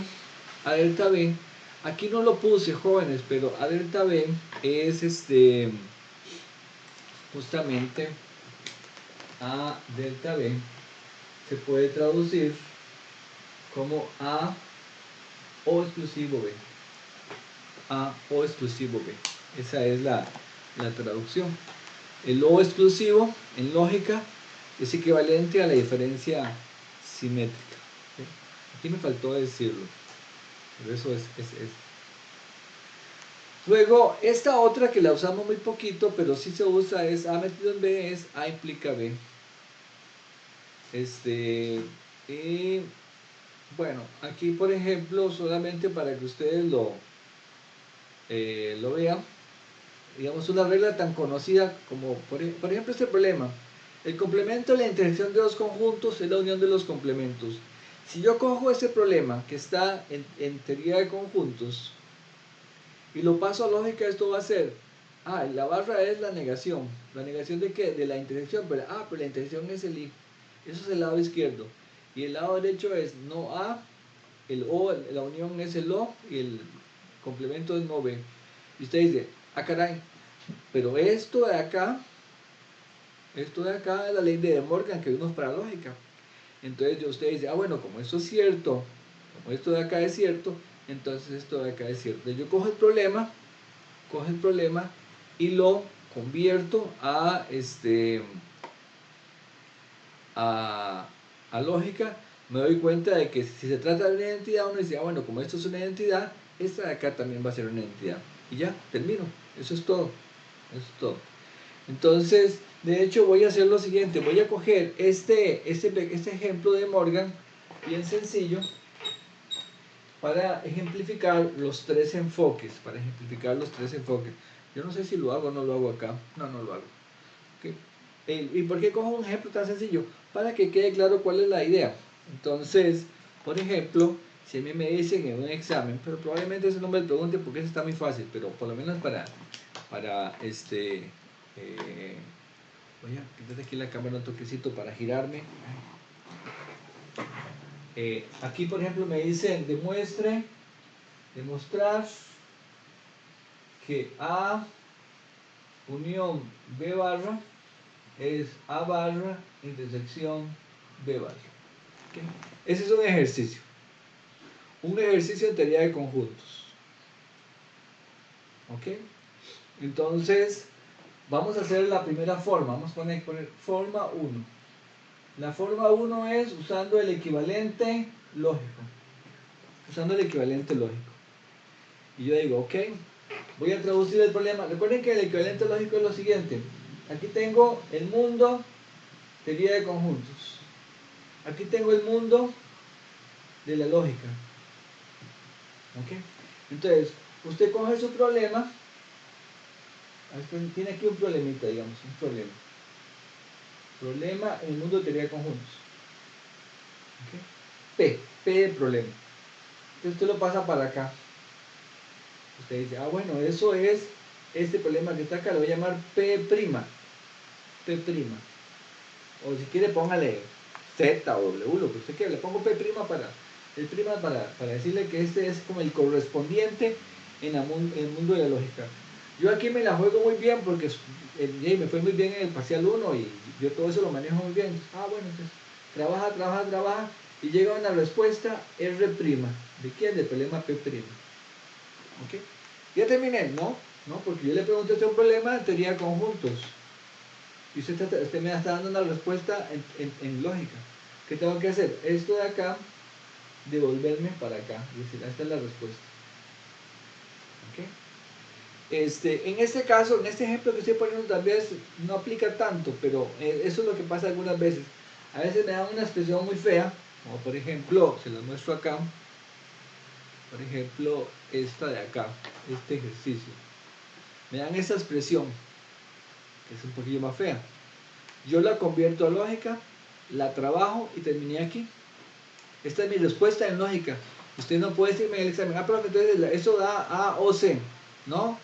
aquí no lo puse, jóvenes, pero A delta B es justamente A delta B se puede traducir como A o exclusivo B. A o exclusivo B. Esa es la traducción. El O exclusivo en lógica es equivalente a la diferencia simétrica. ¿Sí? Aquí me faltó decirlo, pero eso es. Luego, esta otra que la usamos muy poquito, pero sí se usa, es A metido en B, es A implica B. Y bueno, aquí por ejemplo, solamente para que ustedes lo vean, digamos una regla tan conocida como, por ejemplo, este problema. El complemento de la intersección de dos conjuntos es la unión de los complementos. Si yo cojo este problema que está en teoría de conjuntos y lo paso a lógica, esto va a ser, la barra es la negación. ¿La negación de qué? De la intersección, pero la intersección es el I. Eso es el lado izquierdo. Y el lado derecho es no A, el O, la unión es el O y el complemento es no B. Y usted dice, caray, pero esto de acá es la ley de De Morgan que vimos para lógica. Entonces usted dice, ah bueno, como esto es cierto, como esto de acá es cierto, entonces esto de acá es cierto. Entonces yo cojo el problema y lo convierto a lógica. Me doy cuenta de que si se trata de una identidad, uno dice, ah bueno, como esto es una identidad, esta de acá también va a ser una identidad. Y ya, termino. Eso es todo. Eso es todo. Entonces, de hecho, voy a hacer lo siguiente. Voy a coger este ejemplo de Morgan, bien sencillo, para ejemplificar los tres enfoques. Yo no sé si lo hago o no lo hago acá. No, no lo hago. ¿Okay? ¿Y por qué cojo un ejemplo tan sencillo? Para que quede claro cuál es la idea. Entonces, por ejemplo, si a mí me dicen en un examen, pero probablemente eso no me lo pregunte porque eso está muy fácil, pero por lo menos para voy a quitar aquí la cámara un toquecito para girarme. Aquí, por ejemplo, me dicen demostrar que A unión B barra es A barra intersección B barra. ¿Okay? Ese es un ejercicio de teoría de conjuntos. ¿Ok? Entonces, vamos a hacer la primera forma. Vamos a poner forma 1. La forma 1 es usando el equivalente lógico. Y yo digo, ok, voy a traducir el problema. Recuerden que el equivalente lógico es lo siguiente. Aquí tengo el mundo teoría de conjuntos. Aquí tengo el mundo de la lógica. ¿Ok? Entonces, usted coge su problema. Tiene aquí un problemita, digamos, un problema. Problema en el mundo de teoría de conjuntos. ¿Okay? P de problema. Entonces usted lo pasa para acá. Usted dice, ah bueno, eso es este problema que está acá, lo voy a llamar P'. O si quiere póngale Z o W, lo que usted quiera. Le pongo P' para decirle que este es como el correspondiente en el mundo de la lógica. Yo aquí me la juego muy bien porque me fue muy bien en el parcial 1 y yo todo eso lo manejo muy bien. Ah, bueno, entonces trabaja y llega a una respuesta R'. ¿De quién? Del problema P'. ¿Ok? Ya terminé, ¿no? No, porque yo le pregunté este un problema de teoría de conjuntos. Y usted me está dando una respuesta en lógica. ¿Qué tengo que hacer? Esto de acá, devolverme para acá. Es decir, esta es la respuesta. ¿Ok? En este caso, en este ejemplo que estoy poniendo, tal vez no aplica tanto, pero eso es lo que pasa algunas veces. A veces me dan una expresión muy fea, como por ejemplo, se lo muestro acá. Por ejemplo, esta de acá, este ejercicio. Me dan esa expresión, que es un poquillo más fea. Yo la convierto a lógica, la trabajo y terminé aquí. Esta es mi respuesta en lógica. Usted no puede decirme en el examen, ah, pero entonces eso da A o C. No,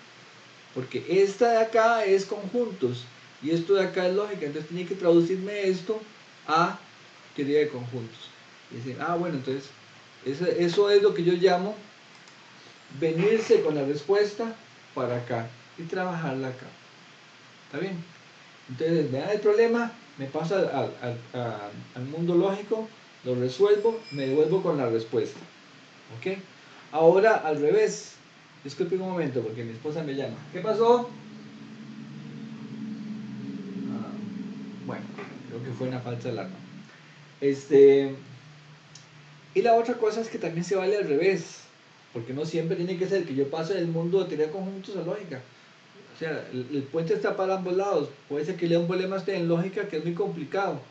porque esta de acá es conjuntos y esto de acá es lógica. Entonces tiene que traducirme esto a teoría de conjuntos. Y decir, ah, bueno, entonces eso es lo que yo llamo venirse con la respuesta para acá y trabajarla acá. ¿Está bien? Entonces me da el problema, me paso al mundo lógico, lo resuelvo, me devuelvo con la respuesta. ¿Ok? Ahora al revés. Disculpen un momento porque mi esposa me llama. ¿Qué pasó? Bueno, creo que fue una falsa alarma. Y la otra cosa es que también se vale al revés. Porque no siempre tiene que ser que yo pase del mundo de teoría de conjuntos a lógica. O sea, el puente está para ambos lados. Puede ser que lea un problema en lógica que es muy complicado.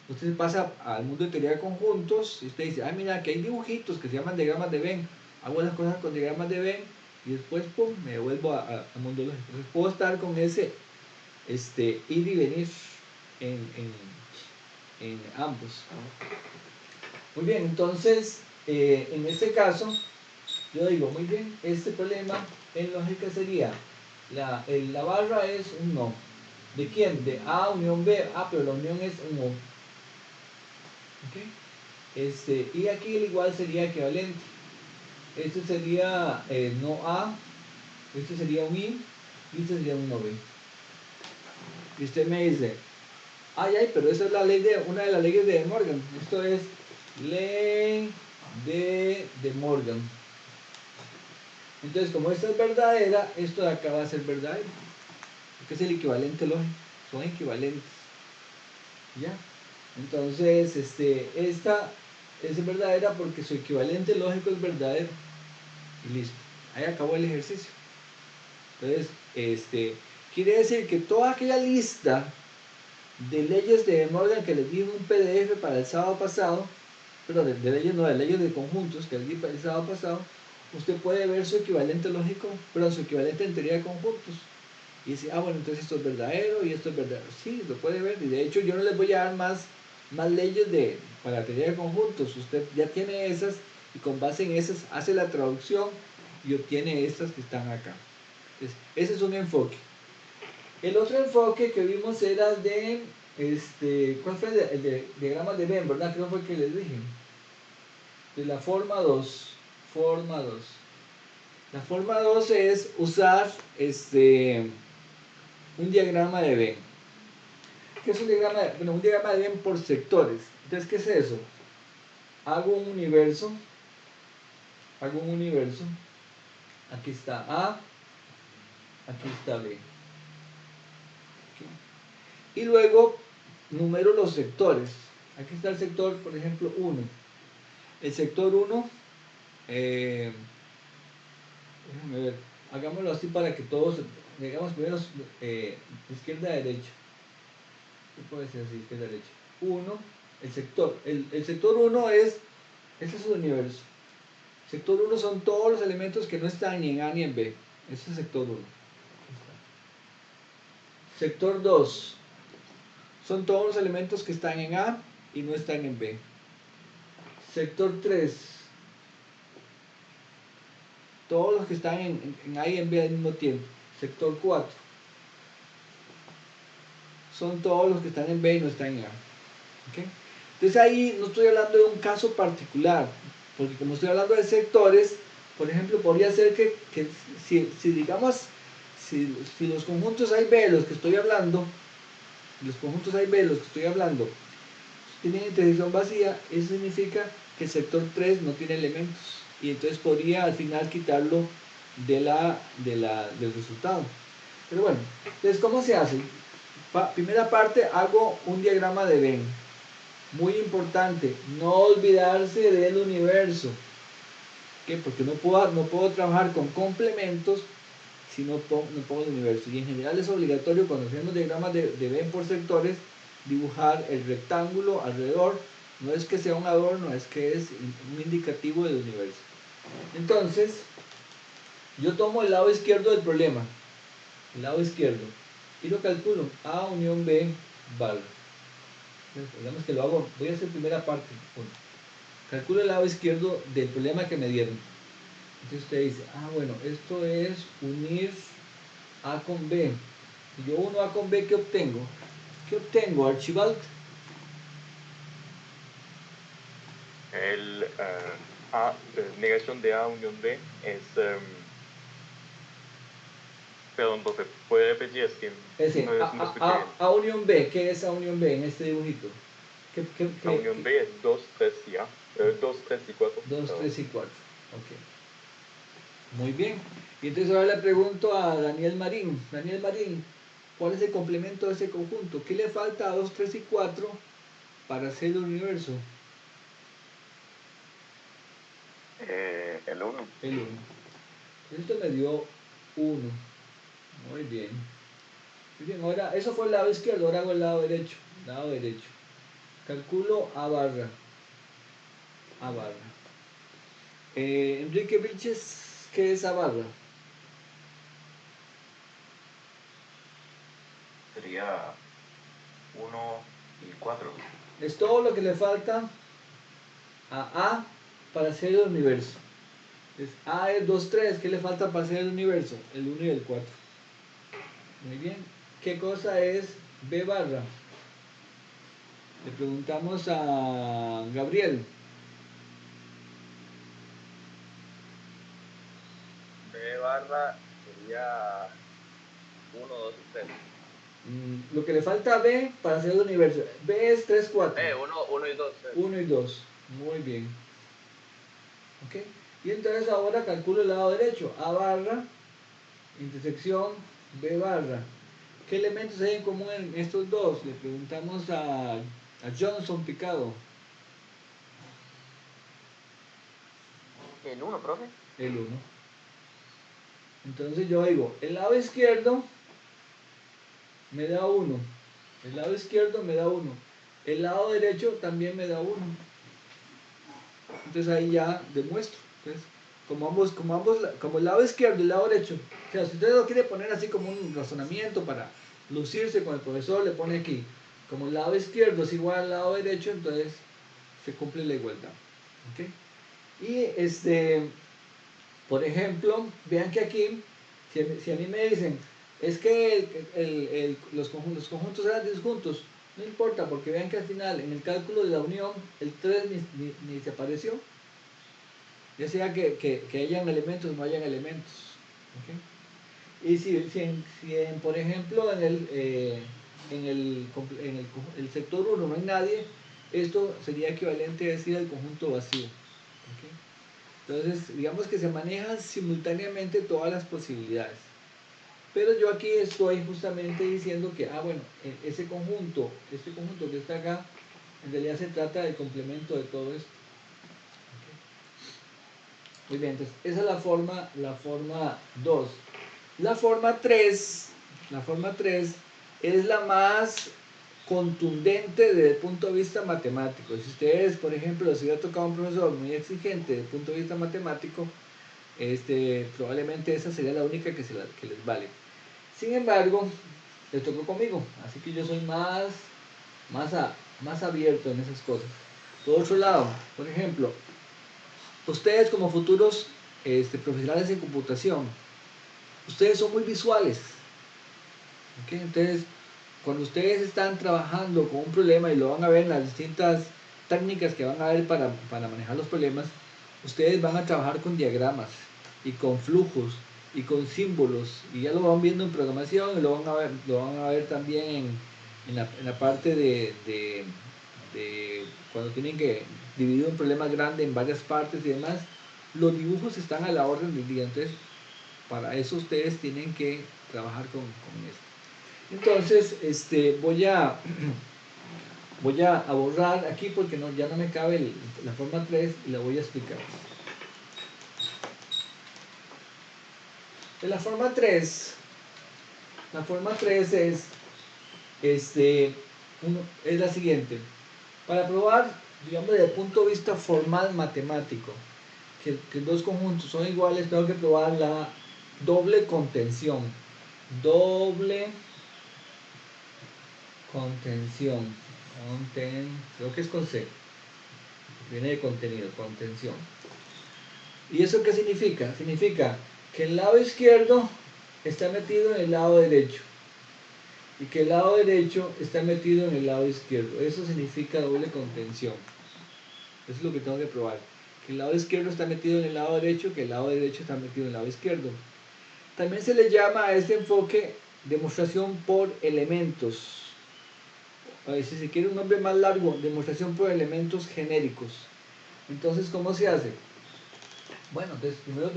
Usted pasa al mundo de teoría de conjuntos y usted dice, ah, mira, aquí hay dibujitos que se llaman diagramas de Venn. Hago las cosas con diagramas de Venn y después, pum, me devuelvo al mundo lógico. Entonces puedo estar con ese ir y venir en ambos. Muy bien, entonces, en este caso, yo digo, muy bien, este problema en lógica sería, la barra es un no. ¿De quién? De A unión B. Ah, pero la unión es un O. ¿Okay? Y aquí el igual sería equivalente. Este sería no A, este sería un I y este sería un no B. Y usted me dice, Ay, pero esa es la ley una de las leyes de Morgan. Esto es ley de Morgan. Entonces, como esta es verdadera, esto de acá va a ser verdadero. Porque es el equivalente lógico. Son equivalentes. ¿Ya? Entonces, esta es verdadera porque su equivalente lógico es verdadero. Y listo. Ahí acabó el ejercicio. Entonces, quiere decir que toda aquella lista de leyes de Morgan que les di en un PDF para el sábado pasado, pero de leyes no, de leyes de conjuntos que les di para el sábado pasado, usted puede ver su equivalente lógico, pero su equivalente en teoría de conjuntos. Y dice, bueno, entonces esto es verdadero y esto es verdadero. Sí, lo puede ver. Y de hecho yo no les voy a dar más leyes para la teoría de conjuntos. Usted ya tiene esas y con base en esas hace la traducción y obtiene estas que están acá. Entonces, ese es un enfoque. El otro enfoque que vimos era el de, ¿cuál fue el de diagramas de Venn, verdad? Creo que fue el que les dije. De la forma 2. Forma 2. La forma 2 es usar un diagrama de Venn. ¿Qué es un diagrama de Venn? Bueno, un diagrama de Venn por sectores. Entonces, ¿qué es eso? Hago un universo. Aquí está A, aquí está B. ¿Okay? Y luego numero los sectores. Aquí está el sector, por ejemplo, 1. El sector 1, déjame ver, hagámoslo así para que todos, digamos primero de izquierda a derecha. ¿Qué puede ser así, izquierda a derecha? 1, el sector. El sector 1 este es el universo. Sector 1 son todos los elementos que no están ni en A ni en B. Ese es el sector 1. Sector 2 son todos los elementos que están en A y no están en B. Sector 3, todos los que están en A y en B al mismo tiempo. Sector 4, son todos los que están en B y no están en A. ¿Okay? Entonces ahí no estoy hablando de un caso particular, porque como estoy hablando de sectores, por ejemplo, podría ser que si digamos, si los conjuntos A y B de los que estoy hablando, tienen intersección vacía, eso significa que el sector 3 no tiene elementos y entonces podría al final quitarlo del resultado. Pero bueno, entonces ¿cómo se hace? Primera parte, hago un diagrama de Venn. Muy importante, no olvidarse del universo. ¿Qué? Porque no puedo trabajar con complementos si no pongo el universo. Y en general es obligatorio cuando hacemos diagramas de Venn por sectores dibujar el rectángulo alrededor. No es que sea un adorno, es que es un indicativo del universo. Entonces, yo tomo el lado izquierdo del problema, el lado izquierdo, y lo calculo. A unión B barra. Digamos que lo hago, voy a hacer primera parte. Calculo el lado izquierdo del problema que me dieron. Entonces usted dice, bueno, esto es unir A con B. Si yo uno A con B, ¿qué obtengo? ¿Qué obtengo, Archibald? Negación de A unión B es... perdón, profe, ¿puede repetir? Es que Ese, no escuché bien. A unión B, ¿qué es A unión B en este dibujito? A unión B es 2, 3 y A. 2, 3 y 4. 2, 3 y 4. Ok. Muy bien. Y entonces ahora le pregunto a Daniel Marín. Daniel Marín, ¿cuál es el complemento de ese conjunto? ¿Qué le falta a 2, 3 y 4 para hacer el universo? El 1. El 1. Esto me dio 1. Muy bien. Muy bien, ahora, eso fue el lado izquierdo, ahora hago el lado derecho. Lado derecho. Calculo A barra. A barra. Enrique Vilches, ¿qué es A barra? Sería 1 y 4. Es todo lo que le falta a para hacer el universo. A es 2, 3. ¿Qué le falta para hacer el universo? El 1 y el 4. Muy bien. ¿Qué cosa es B barra? Le preguntamos a Gabriel. B barra sería 1, 2 y 3. Lo que le falta a B para hacer el universo. B es 3, 4. 1 y 2. 1 y 2. Muy bien. ¿Ok? Y entonces ahora calculo el lado derecho. A barra, intersección, B barra. ¿Qué elementos hay en común en estos dos? Le preguntamos a Johnson Picado. El 1, profe. El 1. Entonces yo digo, el lado izquierdo me da 1. El lado izquierdo me da 1. El lado derecho también me da 1. Entonces ahí ya demuestro. Entonces, como el lado izquierdo y el lado derecho. O sea, si usted lo quiere poner así como un razonamiento para lucirse con el profesor, le pone aquí. Como el lado izquierdo es igual al lado derecho, entonces se cumple la igualdad. ¿Ok? Y por ejemplo, vean que aquí, si a mí me dicen, es que los conjuntos eran disjuntos, no importa, porque vean que al final, en el cálculo de la unión, el 3 ni se apareció, ya sea que hayan elementos o no hayan elementos. ¿Ok? Y por ejemplo, el sector 1 no hay nadie, esto sería equivalente a decir el conjunto vacío. ¿Ok? Entonces, digamos que se manejan simultáneamente todas las posibilidades. Pero yo aquí estoy justamente diciendo que, bueno, este conjunto que está acá, en realidad se trata del complemento de todo esto. ¿Ok? Muy bien, entonces, esa es la forma 2. La forma 3 es la más contundente desde el punto de vista matemático. Si ustedes, por ejemplo, si hubiera tocado un profesor muy exigente desde el punto de vista matemático, probablemente esa sería la única que les vale. Sin embargo, les tocó conmigo, así que yo soy más abierto en esas cosas. Por otro lado, por ejemplo, ustedes como futuros profesionales en computación, ustedes son muy visuales. ¿Ok? Entonces, cuando ustedes están trabajando con un problema y lo van a ver en las distintas técnicas que van a ver para manejar los problemas, ustedes van a trabajar con diagramas y con flujos y con símbolos, y ya lo van viendo en programación y lo van a ver también en la parte de cuando tienen que dividir un problema grande en varias partes y demás. Los dibujos están a la orden del día, entonces para eso ustedes tienen que trabajar con esto. Entonces, voy a borrar aquí porque ya no me cabe la forma 3 y la voy a explicar. De la forma 3 es, es la siguiente. Para probar, digamos, desde el punto de vista formal matemático, que dos conjuntos son iguales, tengo que probar la doble contención. Doble contención. Creo que es con C. Viene de contenido, contención. ¿Y eso qué significa? Significa que el lado izquierdo está metido en el lado derecho y que el lado derecho está metido en el lado izquierdo. Eso significa doble contención. Eso es lo que tengo que probar. Que el lado izquierdo está metido en el lado derecho, que el lado derecho está metido en el lado izquierdo. También se le llama a este enfoque demostración por elementos. Si se quiere un nombre más largo, demostración por elementos genéricos. Entonces, ¿cómo se hace? Bueno, entonces primero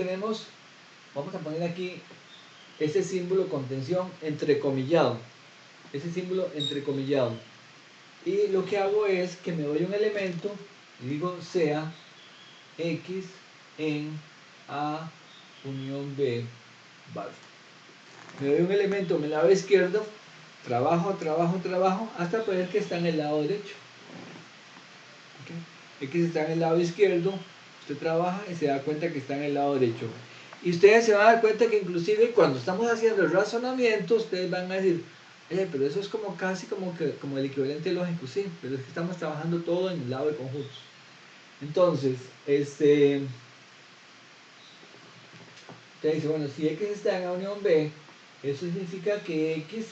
vamos a poner aquí ese símbolo contención entrecomillado. Ese símbolo entrecomillado. Y lo que hago es que me doy un elemento y digo sea X en A unión B barra. Me doy un elemento en el lado izquierdo, trabajo, hasta poder que está en el lado derecho. ¿Okay? X está en el lado izquierdo, usted trabaja y se da cuenta que está en el lado derecho. Y ustedes se van a dar cuenta que inclusive cuando estamos haciendo el razonamiento, ustedes van a decir, pero eso es casi como el equivalente lógico, sí, pero es que estamos trabajando todo en el lado de conjuntos. Entonces, usted dice, bueno, si X está en A unión B, eso significa que X,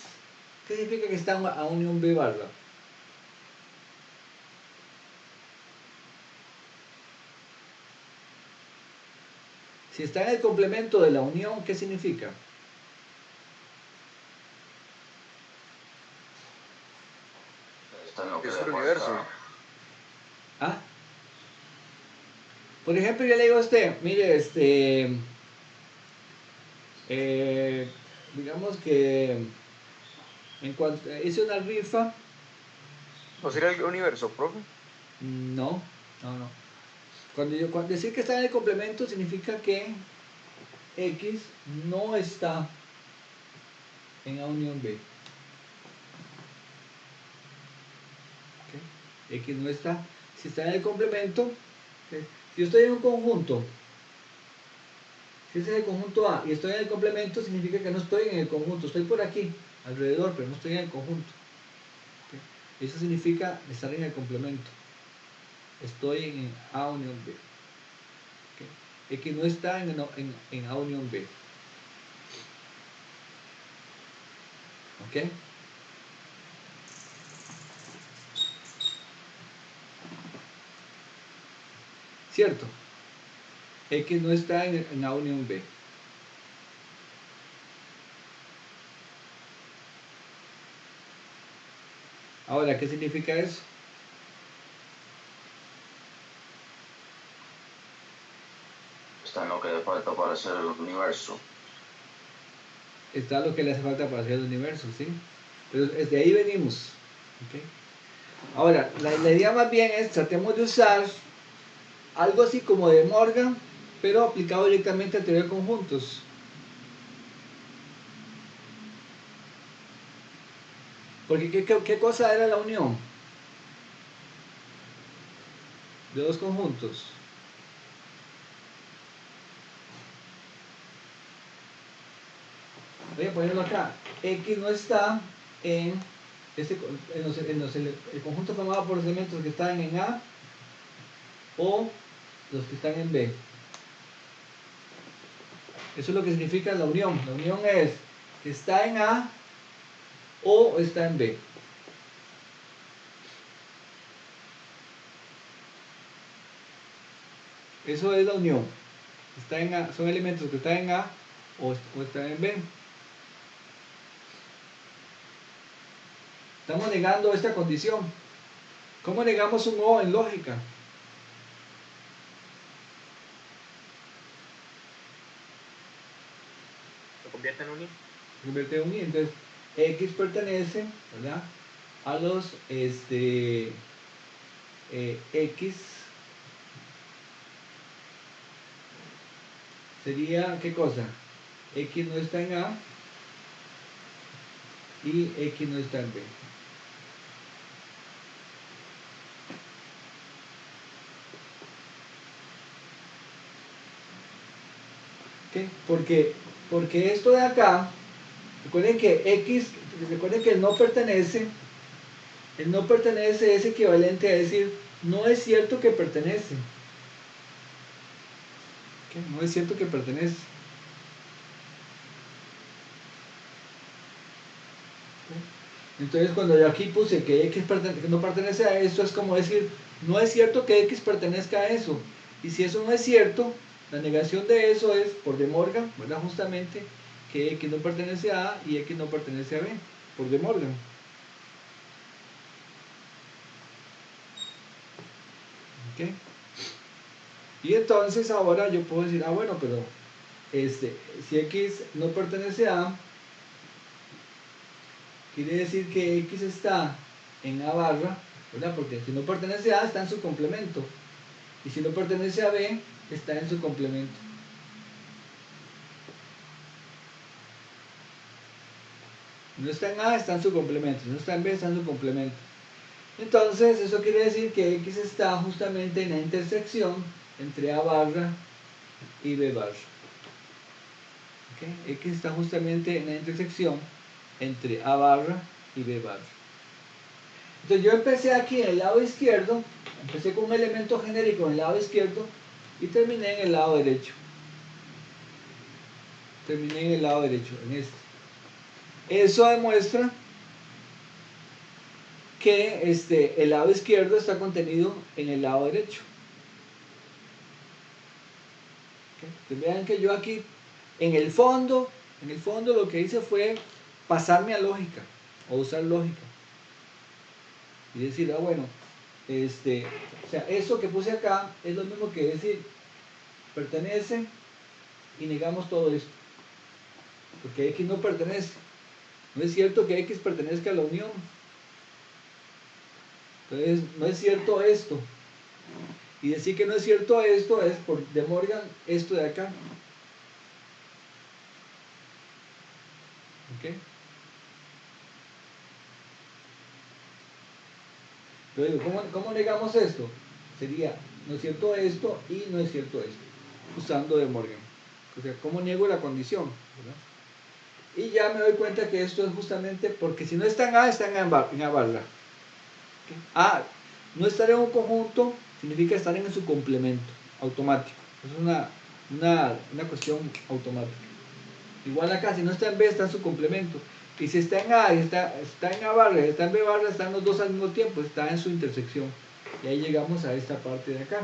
¿qué significa que está en A unión B barra? Si está en el complemento de la unión, ¿qué significa? Es el universo. ¿Ah? Por ejemplo, yo le digo a usted, mire, digamos que en cuanto hice una rifa, ¿O sería el universo, profe? no. Cuando decir que está en el complemento significa que X no está en A unión B. ¿Okay? X no está. Si está en el complemento, ¿okay? Si yo estoy en un conjunto, si ese es el conjunto A y estoy en el complemento, significa que no estoy en el conjunto, estoy por aquí, alrededor, pero no estoy en el conjunto. ¿Okay? Eso significa estar en el complemento. Estoy en A unión B. ¿Okay? X no está en A unión B. ¿Ok? ¿Cierto? X no está en A unión B. Ahora, ¿qué significa eso? Está en lo que le falta para hacer el universo. Está lo que le hace falta para hacer el universo, ¿sí? Pero desde ahí venimos. ¿Okay? Ahora, la idea más bien es, tratemos de usar algo así como de Morgan, pero aplicado directamente a teoría de conjuntos. Porque ¿qué cosa era la unión de dos conjuntos? Voy a ponerlo acá. X no está en, el conjunto formado por los elementos que están en A o los que están en B. Eso es lo que significa la unión. La unión es que está en A o está en B. Eso es la unión. Está en A, son elementos que están en A o están en B. Estamos negando esta condición. ¿Cómo negamos un O en lógica? Lo convierte en un I. Se convierte en un I. Entonces, X pertenece, ¿verdad?, a los X sería, ¿qué cosa? X no está en A y X no está en B. ¿Okay? Porque esto de acá, recuerden que X, recuerden que el no pertenece es equivalente a decir, no es cierto que pertenece. ¿Okay? No es cierto que pertenece. Entonces cuando yo aquí puse que X no pertenece a esto, es como decir, no es cierto que X pertenezca a eso. Y si eso no es cierto, la negación de eso es, por De Morgan, ¿verdad? Justamente, que X no pertenece a A y X no pertenece a B, por De Morgan. ¿Okay? Y entonces ahora yo puedo decir, bueno, pero si X no pertenece a A, quiere decir que X está en A barra, ¿verdad? Porque si no pertenece a A, está en su complemento. Y si no pertenece a B, está en su complemento. No está en A, está en su complemento. Si no está en B, está en su complemento. Entonces, eso quiere decir que X está justamente en la intersección entre A barra y B barra. ¿Okay? X está justamente en la intersección entre A barra y B barra. Entonces yo empecé aquí en el lado izquierdo, empecé con un elemento genérico en el lado izquierdo y terminé en el lado derecho. Terminé en el lado derecho, en este. Eso demuestra que el lado izquierdo está contenido en el lado derecho. ¿Okay? Entonces vean que yo aquí, en el fondo lo que hice fue pasarme a lógica, o usar lógica. y decir, bueno, o sea, eso que puse acá es lo mismo que decir pertenece y negamos todo esto, porque X no pertenece. No es cierto que X pertenezca a la unión. Entonces, no es cierto esto. Y decir que no es cierto esto es por De Morgan esto de acá. ¿Ok? Pero digo, ¿cómo negamos esto? Sería, no es cierto esto y no es cierto esto, usando De Morgan. O sea, ¿cómo niego la condición? ¿Verdad? Y ya me doy cuenta que esto es justamente porque si no está en A, está en A barra. ¿Okay? A, no estar en un conjunto significa estar en su complemento automático. Es una cuestión automática. Igual acá, si no está en B, está en su complemento. Y si está en A y está en A barra y está en B barra, están los dos al mismo tiempo, está en su intersección. Y ahí llegamos a esta parte de acá.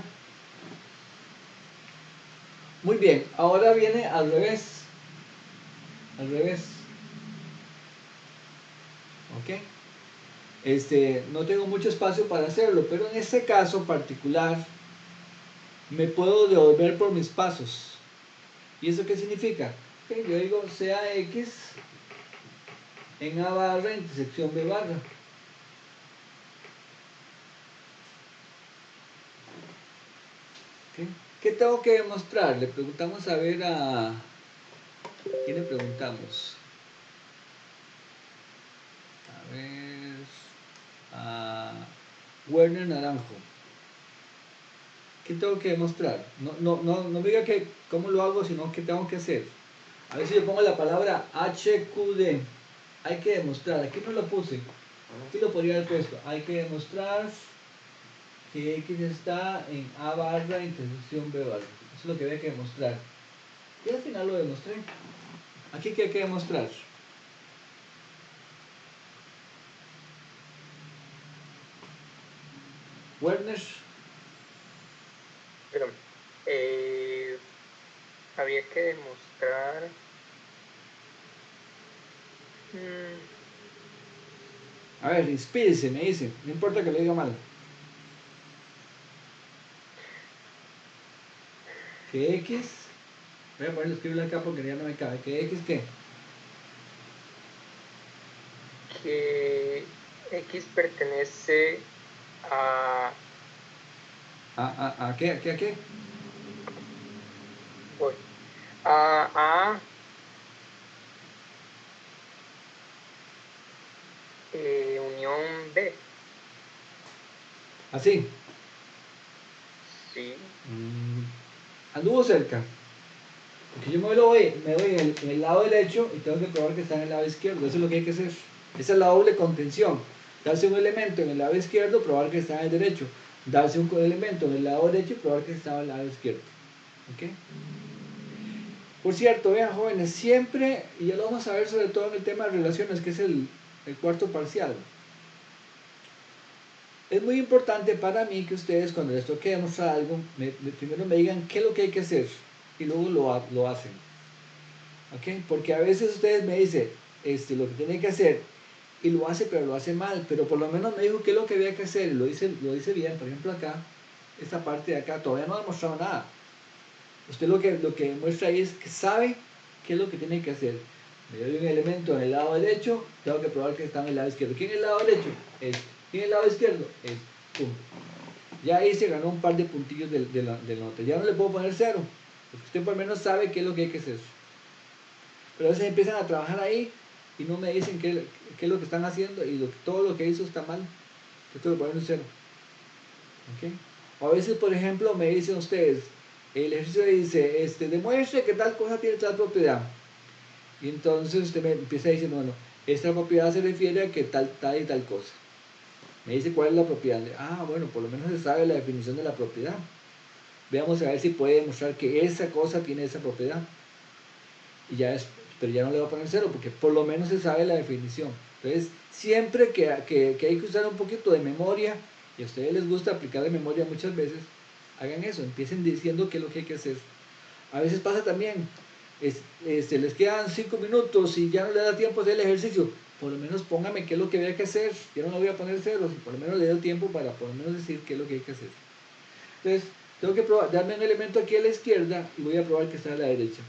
Muy bien, ahora viene al revés. Al revés. ¿Ok? No tengo mucho espacio para hacerlo, pero en este caso particular me puedo devolver por mis pasos. ¿Y eso qué significa? Okay, yo digo sea X en A barra intersección B barra. Okay. ¿Qué tengo que demostrar? Le preguntamos a ver a... ¿Quién le preguntamos? A ver... A Werner Naranjo. ¿Qué tengo que demostrar? No me diga que cómo lo hago, sino qué tengo que hacer. A ver si yo pongo la palabra HQD. Hay que demostrar. Aquí no lo puse. Aquí lo podría haber puesto. Hay que demostrar que X está en A barra intersección B barra. Eso es lo que había que demostrar. Y al final lo demostré. Aquí qué hay que demostrar. Werner. Pero, había que demostrar. A ver, inspírese, me dice. No importa que lo diga mal. Que X. Voy a ponerlo, escribirlo acá porque ya no me cabe. Que X qué. Que X pertenece a... ¿A qué? ¿A qué? Voy. A unión B. Así. Sí. Anduvo cerca. Porque yo me voy en el lado derecho y tengo que probar que está en el lado izquierdo. Eso es lo que hay que hacer. Esa es la doble contención. Darse un elemento en el lado izquierdo, probar que está en el derecho. Darse un elemento en el lado derecho y probar que está en el lado izquierdo. ¿Ok? Por cierto, vean jóvenes, siempre, y ya lo vamos a ver sobre todo en el tema de relaciones, que es el cuarto parcial. Es muy importante para mí que ustedes cuando les toque demostrar algo, primero me digan qué es lo que hay que hacer y luego lo hacen. ¿Ok? Porque a veces ustedes me dicen lo que tiene que hacer y lo hace, pero lo hace mal, pero por lo menos me dijo qué es lo que había que hacer y lo dice bien. Por ejemplo acá, esta parte de acá, todavía no ha demostrado nada. Usted lo que demuestra ahí es que sabe qué es lo que tiene que hacer. Me doy un elemento en el lado derecho, tengo que probar que está en el lado izquierdo. ¿Quién es el lado derecho? Este. ¿Quién es el lado izquierdo? Este. Punto. Ya ahí se ganó un par de puntillos de la nota. Ya no le puedo poner 0, porque usted por lo menos sabe qué es lo que hay que hacer. Pero a veces empiezan a trabajar ahí y no me dicen qué es lo que están haciendo y todo lo que hizo está mal. Yo tengo que poner un 0. ¿Okay? O a veces, por ejemplo, me dicen ustedes, el ejercicio dice, demuestre que tal cosa tiene tal propiedad. Y entonces usted me empieza a decir, bueno, esta propiedad se refiere a que tal y tal cosa. Me dice cuál es la propiedad. Bueno, por lo menos se sabe la definición de la propiedad. Veamos a ver si puede demostrar que esa cosa tiene esa propiedad. Y ya pero ya no le voy a poner 0 porque por lo menos se sabe la definición. Entonces, siempre que hay que usar un poquito de memoria, y a ustedes les gusta aplicar de memoria muchas veces, hagan eso, empiecen diciendo qué es lo que hay que hacer. A veces pasa también, les quedan 5 minutos y ya no le da tiempo a hacer el ejercicio. por lo menos póngame qué es lo que había que hacer. Yo no le voy a poner ceros, por lo menos le doy tiempo para por lo menos decir qué es lo que hay que hacer. Entonces, tengo que probar, darme un elemento aquí a la izquierda y voy a probar que está a la derecha.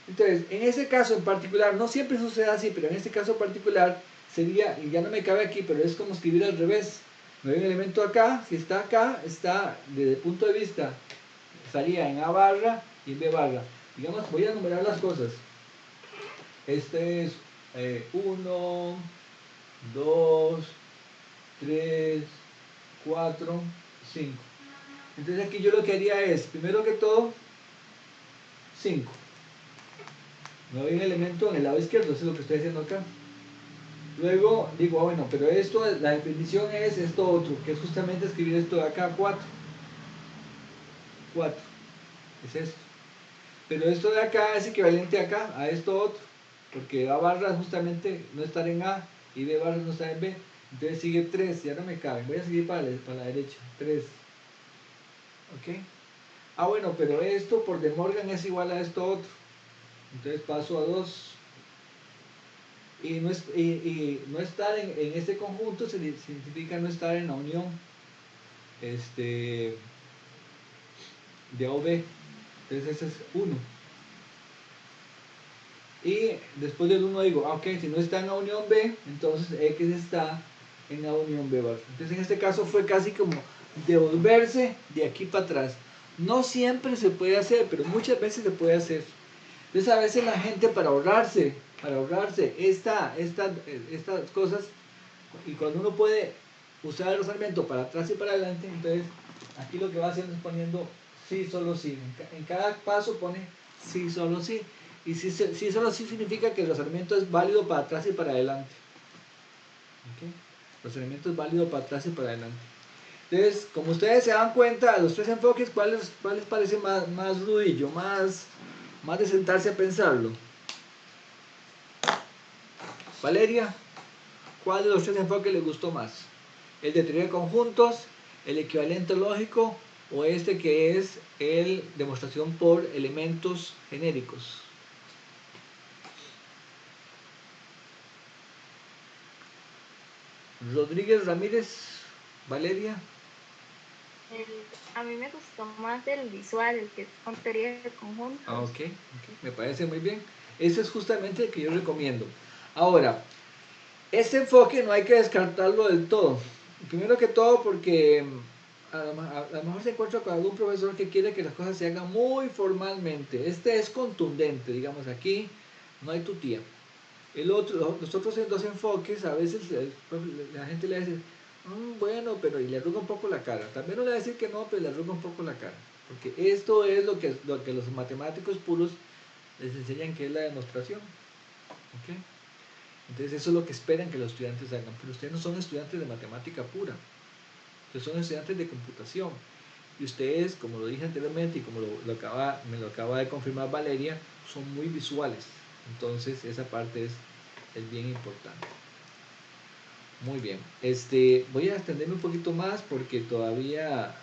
Entonces, en este caso en particular, no siempre sucede así, pero en este caso particular sería, y ya no me cabe aquí, pero es como escribir al revés. Me doy un elemento acá, si está acá, está desde el punto de vista, estaría en A barra y en B barra. Digamos, voy a enumerar las cosas. Este es 1, 2, 3, 4, 5. Entonces aquí yo lo que haría es, primero que todo, 5. Me doy un elemento en el lado izquierdo, eso es lo que estoy haciendo acá. Luego digo, bueno, pero esto, la definición es esto otro, que es justamente escribir esto de acá, 4. 4, es esto. Pero esto de acá es equivalente acá, a esto otro, porque A barra es justamente no estar en A y B barra no estar en B. Entonces sigue 3, ya no me cabe, voy a seguir para la derecha, 3. ¿Ok? Ah, bueno, pero esto por De Morgan es igual a esto otro. Entonces paso a 2. Y no estar en este conjunto significa no estar en la unión de A o B. Entonces ese es 1. Y después del 1 digo, ok, si no está en la unión B, entonces X está en la unión B barra. Entonces en este caso fue casi como devolverse de aquí para atrás. No siempre se puede hacer, pero muchas veces se puede hacer. Entonces a veces la gente para ahorrarse estas cosas, y cuando uno puede usar el razonamiento para atrás y para adelante, entonces aquí lo que va haciendo es poniendo sí, solo sí. En cada paso pone sí, solo sí. Y sí, solo sí significa que el razonamiento es válido para atrás y para adelante. ¿Okay? El razonamiento es válido para atrás y para adelante. Entonces, como ustedes se dan cuenta, los tres enfoques, ¿cuál les parece más rudillo, más de sentarse a pensarlo? Valeria, ¿cuál de los tres enfoques les gustó más? ¿El de teoría de conjuntos, el equivalente lógico o este que es el demostración por elementos genéricos? Rodríguez Ramírez, Valeria. A mí me gustó más el visual, el que es con teoría de conjuntos. Ok, me parece muy bien. Ese es justamente el que yo recomiendo. Ahora, este enfoque no hay que descartarlo del todo. Primero que todo porque a lo mejor se encuentra con algún profesor que quiere que las cosas se hagan muy formalmente. Este es contundente, digamos, aquí no hay tutía. Los otros dos enfoques, a veces la gente le dice, bueno, pero y le arruga un poco la cara. También no le va a decir que no, pero le arruga un poco la cara. Porque esto es lo que los matemáticos puros les enseñan, que es la demostración. ¿Okay? Entonces eso es lo que esperan que los estudiantes hagan. Pero ustedes no son estudiantes de matemática pura. Ustedes son estudiantes de computación. Y ustedes, como lo dije anteriormente y como me lo acaba de confirmar Valeria, son muy visuales. Entonces esa parte es bien importante. Muy bien. Voy a extenderme un poquito más porque todavía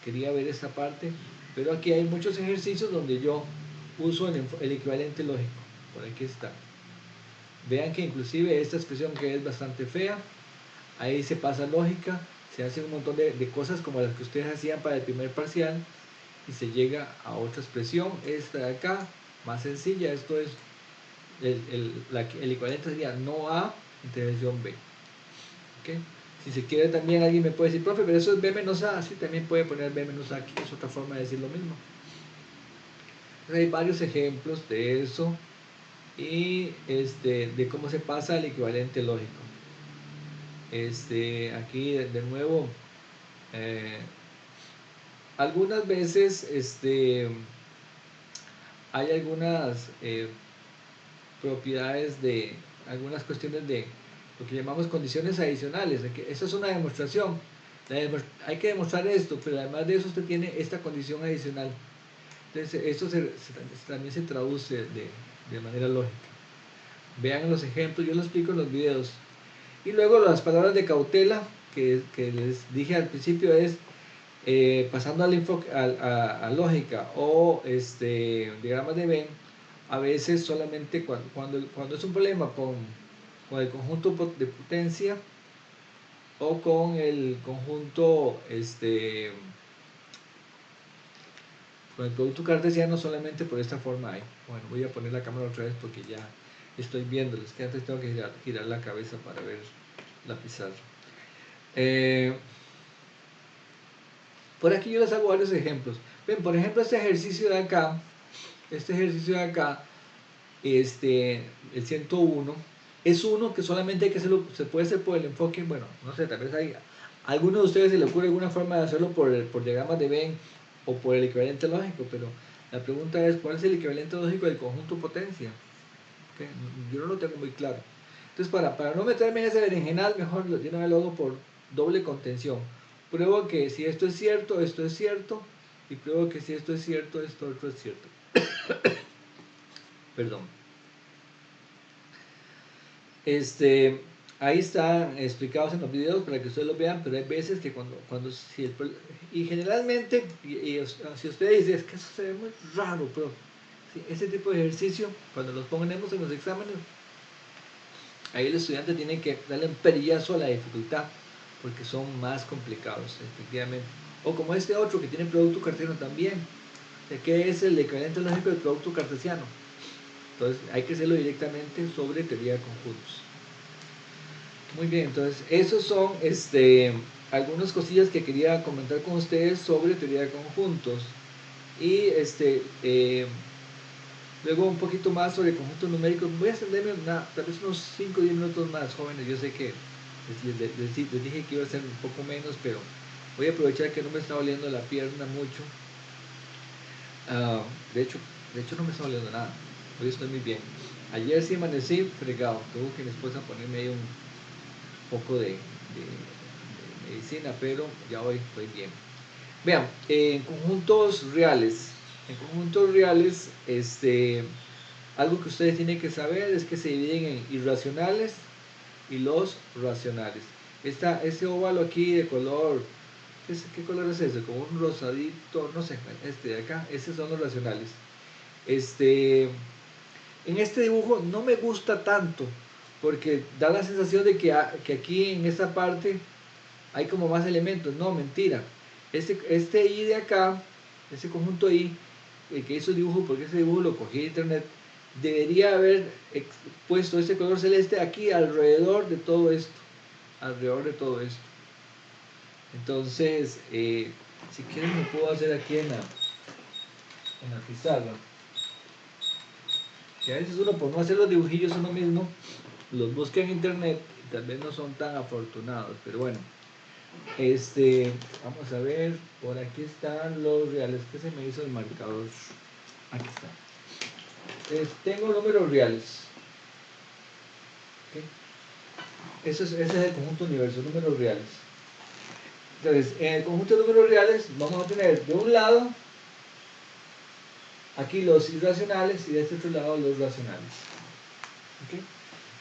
quería ver esta parte. Pero aquí hay muchos ejercicios donde yo uso el equivalente lógico. Por aquí está. Vean que inclusive esta expresión, que es bastante fea, ahí se pasa lógica, se hacen un montón de cosas como las que ustedes hacían para el primer parcial y se llega a otra expresión, esta de acá, más sencilla. Esto es el equivalente sería no A integración B. ¿Okay? Si se quiere también alguien me puede decir, profe, pero eso es B menos A, sí, también puede poner B menos A aquí, es otra forma de decir lo mismo. Entonces, hay varios ejemplos de eso y de cómo se pasa al equivalente lógico. Aquí de nuevo, algunas veces hay algunas propiedades de algunas cuestiones de lo que llamamos condiciones adicionales. Eso es una demostración. Hay que demostrar esto, pero además de eso usted tiene esta condición adicional. Entonces esto también se traduce de manera lógica. Vean los ejemplos, yo lo explico en los videos. Y luego las palabras de cautela que les dije al principio es pasando al enfoque a lógica o diagramas de Venn. A veces solamente cuando es un problema con con el conjunto de potencia o con el conjunto, con el producto cartesiano solamente por esta forma hay. Bueno, voy a poner la cámara otra vez porque ya estoy viéndolo, es que antes tengo que girar la cabeza para ver la pizarra. Por aquí yo les hago varios ejemplos. Ven, por ejemplo, este ejercicio de acá, el 101, es uno que solamente hay que hacerlo, se puede hacer por el enfoque, bueno, no sé, tal vez hay a alguno de ustedes se le ocurre alguna forma de hacerlo por diagramas de Venn o por el equivalente lógico, pero la pregunta es, ¿cuál es el equivalente lógico del conjunto potencia? ¿Okay? Yo no lo tengo muy claro. Entonces, para no meterme en ese berenjenal, mejor yo no lo hago por doble contención. Pruebo que si esto es cierto, y pruebo que si esto es cierto, esto otro es cierto. Perdón. Ahí están explicados en los videos para que ustedes lo vean, pero hay veces que y generalmente, si ustedes dicen, es que eso se ve muy raro, pero sí, ese tipo de ejercicio, cuando los ponemos en los exámenes, ahí el estudiante tiene que darle un perillazo a la dificultad, porque son más complicados, efectivamente. O como este otro que tiene producto cartesiano también, que es el equivalente lógico del producto cartesiano. Entonces hay que hacerlo directamente sobre teoría de conjuntos. Muy bien, entonces esos son algunas cosillas que quería comentar con ustedes sobre teoría de conjuntos. Y luego un poquito más sobre conjuntos numéricos. Voy a extenderme tal vez unos 5 o 10 minutos más, jóvenes. Yo sé que les dije que iba a ser un poco menos, pero voy a aprovechar que no me está doliendo la pierna mucho. De hecho no me está doliendo nada. Hoy estoy muy bien. Ayer sí amanecí fregado. Tuvo que mi esposa ponerme ahí un poco de medicina, pero ya hoy estoy bien. Vean, en conjuntos reales, algo que ustedes tienen que saber es que se dividen en irracionales y los racionales. Ese óvalo aquí de color, ¿qué color es ese? Como un rosadito, no sé, de acá, esos son los racionales. En este dibujo no me gusta tanto porque da la sensación de que aquí en esta parte hay como más elementos. No, mentira. Este I de acá, ese conjunto I, el que hizo el dibujo, porque ese dibujo lo cogí de internet, debería haber puesto ese color celeste aquí alrededor de todo esto. Entonces, si quieren lo puedo hacer aquí en la pizarra. Que a veces uno, por no hacer los dibujillos uno mismo, los busca en internet y tal vez no son tan afortunados, pero bueno. Vamos a ver, por aquí están los reales. ¿Qué se me hizo el marcador? Aquí está. Tengo números reales. ¿Okay? Ese es el conjunto universo, números reales. Entonces, en el conjunto de números reales vamos a tener de un lado aquí los irracionales y de este otro lado los racionales. ¿Okay?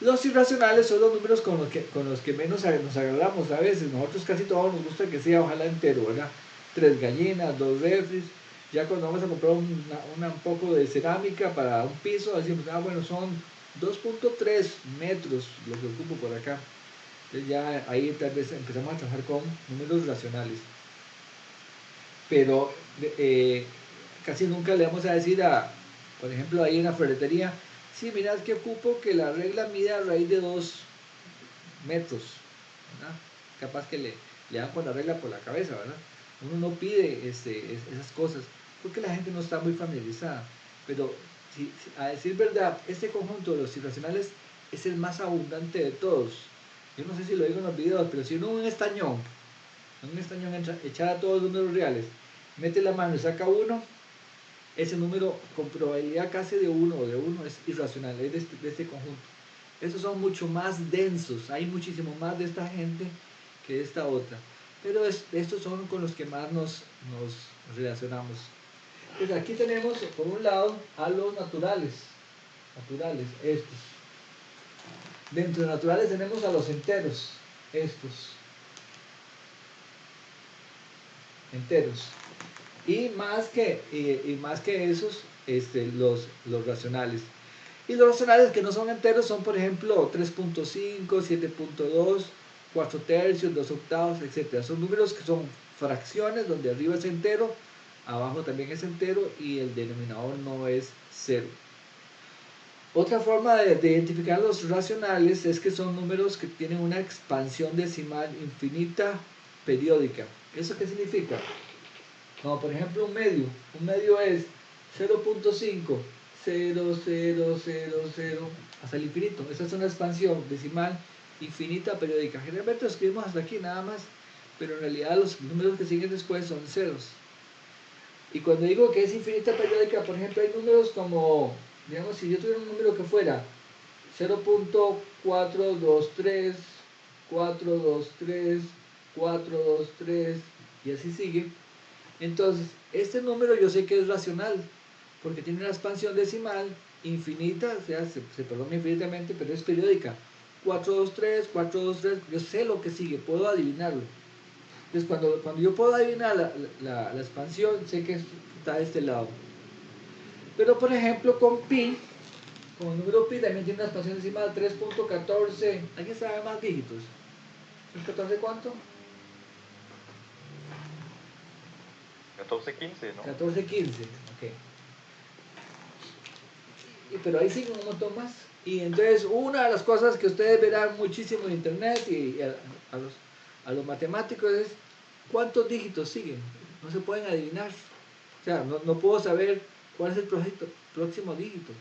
Los irracionales son los números con los que menos nos agarramos a veces. Nosotros casi todos nos gusta que sea ojalá entero, ¿verdad? 3 gallinas, 2 refris. Ya cuando vamos a comprar un poco de cerámica para un piso, decimos, bueno, son 2.3 metros lo que ocupo por acá. Entonces ya ahí tal vez empezamos a trabajar con números racionales. Pero casi nunca le vamos a decir por ejemplo, ahí en la ferretería, sí, mirad que ocupo que la regla mida a raíz de 2 metros, ¿verdad? Capaz que le dan con la regla por la cabeza, ¿verdad? Uno no pide esas cosas porque la gente no está muy familiarizada. Pero a decir verdad, este conjunto de los irracionales es el más abundante de todos. Yo no sé si lo digo en los videos, pero si uno en un estañón echara todos los números reales, mete la mano y saca uno, ese número con probabilidad casi de uno es irracional, es de este conjunto. Estos son mucho más densos, hay muchísimo más de esta gente que de esta otra, pero estos son con los que más nos relacionamos. Pues aquí tenemos por un lado a los naturales, estos. Dentro de naturales tenemos a los enteros, estos. Enteros. Y más que esos, los racionales. Y los racionales que no son enteros son, por ejemplo, 3.5, 7.2, 4 tercios, 2 octavos, etc. Son números que son fracciones, donde arriba es entero, abajo también es entero y el denominador no es cero. Otra forma de identificar los racionales es que son números que tienen una expansión decimal infinita periódica. ¿Eso qué significa? Como por ejemplo un medio es 0.5, 0, 0, 0, 0, hasta el infinito. Esa es una expansión decimal infinita periódica. Generalmente lo escribimos hasta aquí nada más, pero en realidad los números que siguen después son ceros. Y cuando digo que es infinita periódica, por ejemplo, hay números como, digamos, si yo tuviera un número que fuera 0.423, 423, 423, y así sigue. Entonces, este número yo sé que es racional, porque tiene una expansión decimal infinita, o sea, se prolonga infinitamente, pero es periódica. 423, 423, yo sé lo que sigue, puedo adivinarlo. Entonces, cuando yo puedo adivinar la expansión, sé que está de este lado. Pero, por ejemplo, con pi, con el número pi también tiene una expansión decimal 3.14. ¿Alguien sabe más dígitos? ¿14 cuánto? 14-15, ¿no? 14-15, ok. Pero ahí siguen un montón más. Y entonces, una de las cosas que ustedes verán muchísimo en internet y a los matemáticos es cuántos dígitos siguen. No se pueden adivinar. O sea, no puedo saber cuál es el próximo dígito.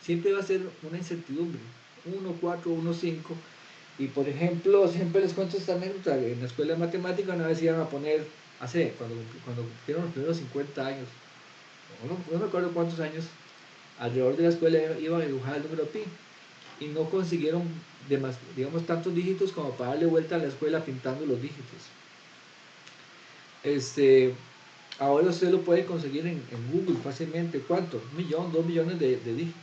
Siempre va a ser una incertidumbre. 1, 4, 1, 5. Y por ejemplo, siempre les cuento esta anécdota. En la escuela de matemática una vez iban a poner, cuando cumplieron los primeros 50 años, no me acuerdo cuántos años, alrededor de la escuela iban a dibujar el número pi. Y no consiguieron, digamos, tantos dígitos como para darle vuelta a la escuela pintando los dígitos. Ahora usted lo puede conseguir en Google fácilmente. ¿Cuánto? 1 millón, 2 millones de dígitos.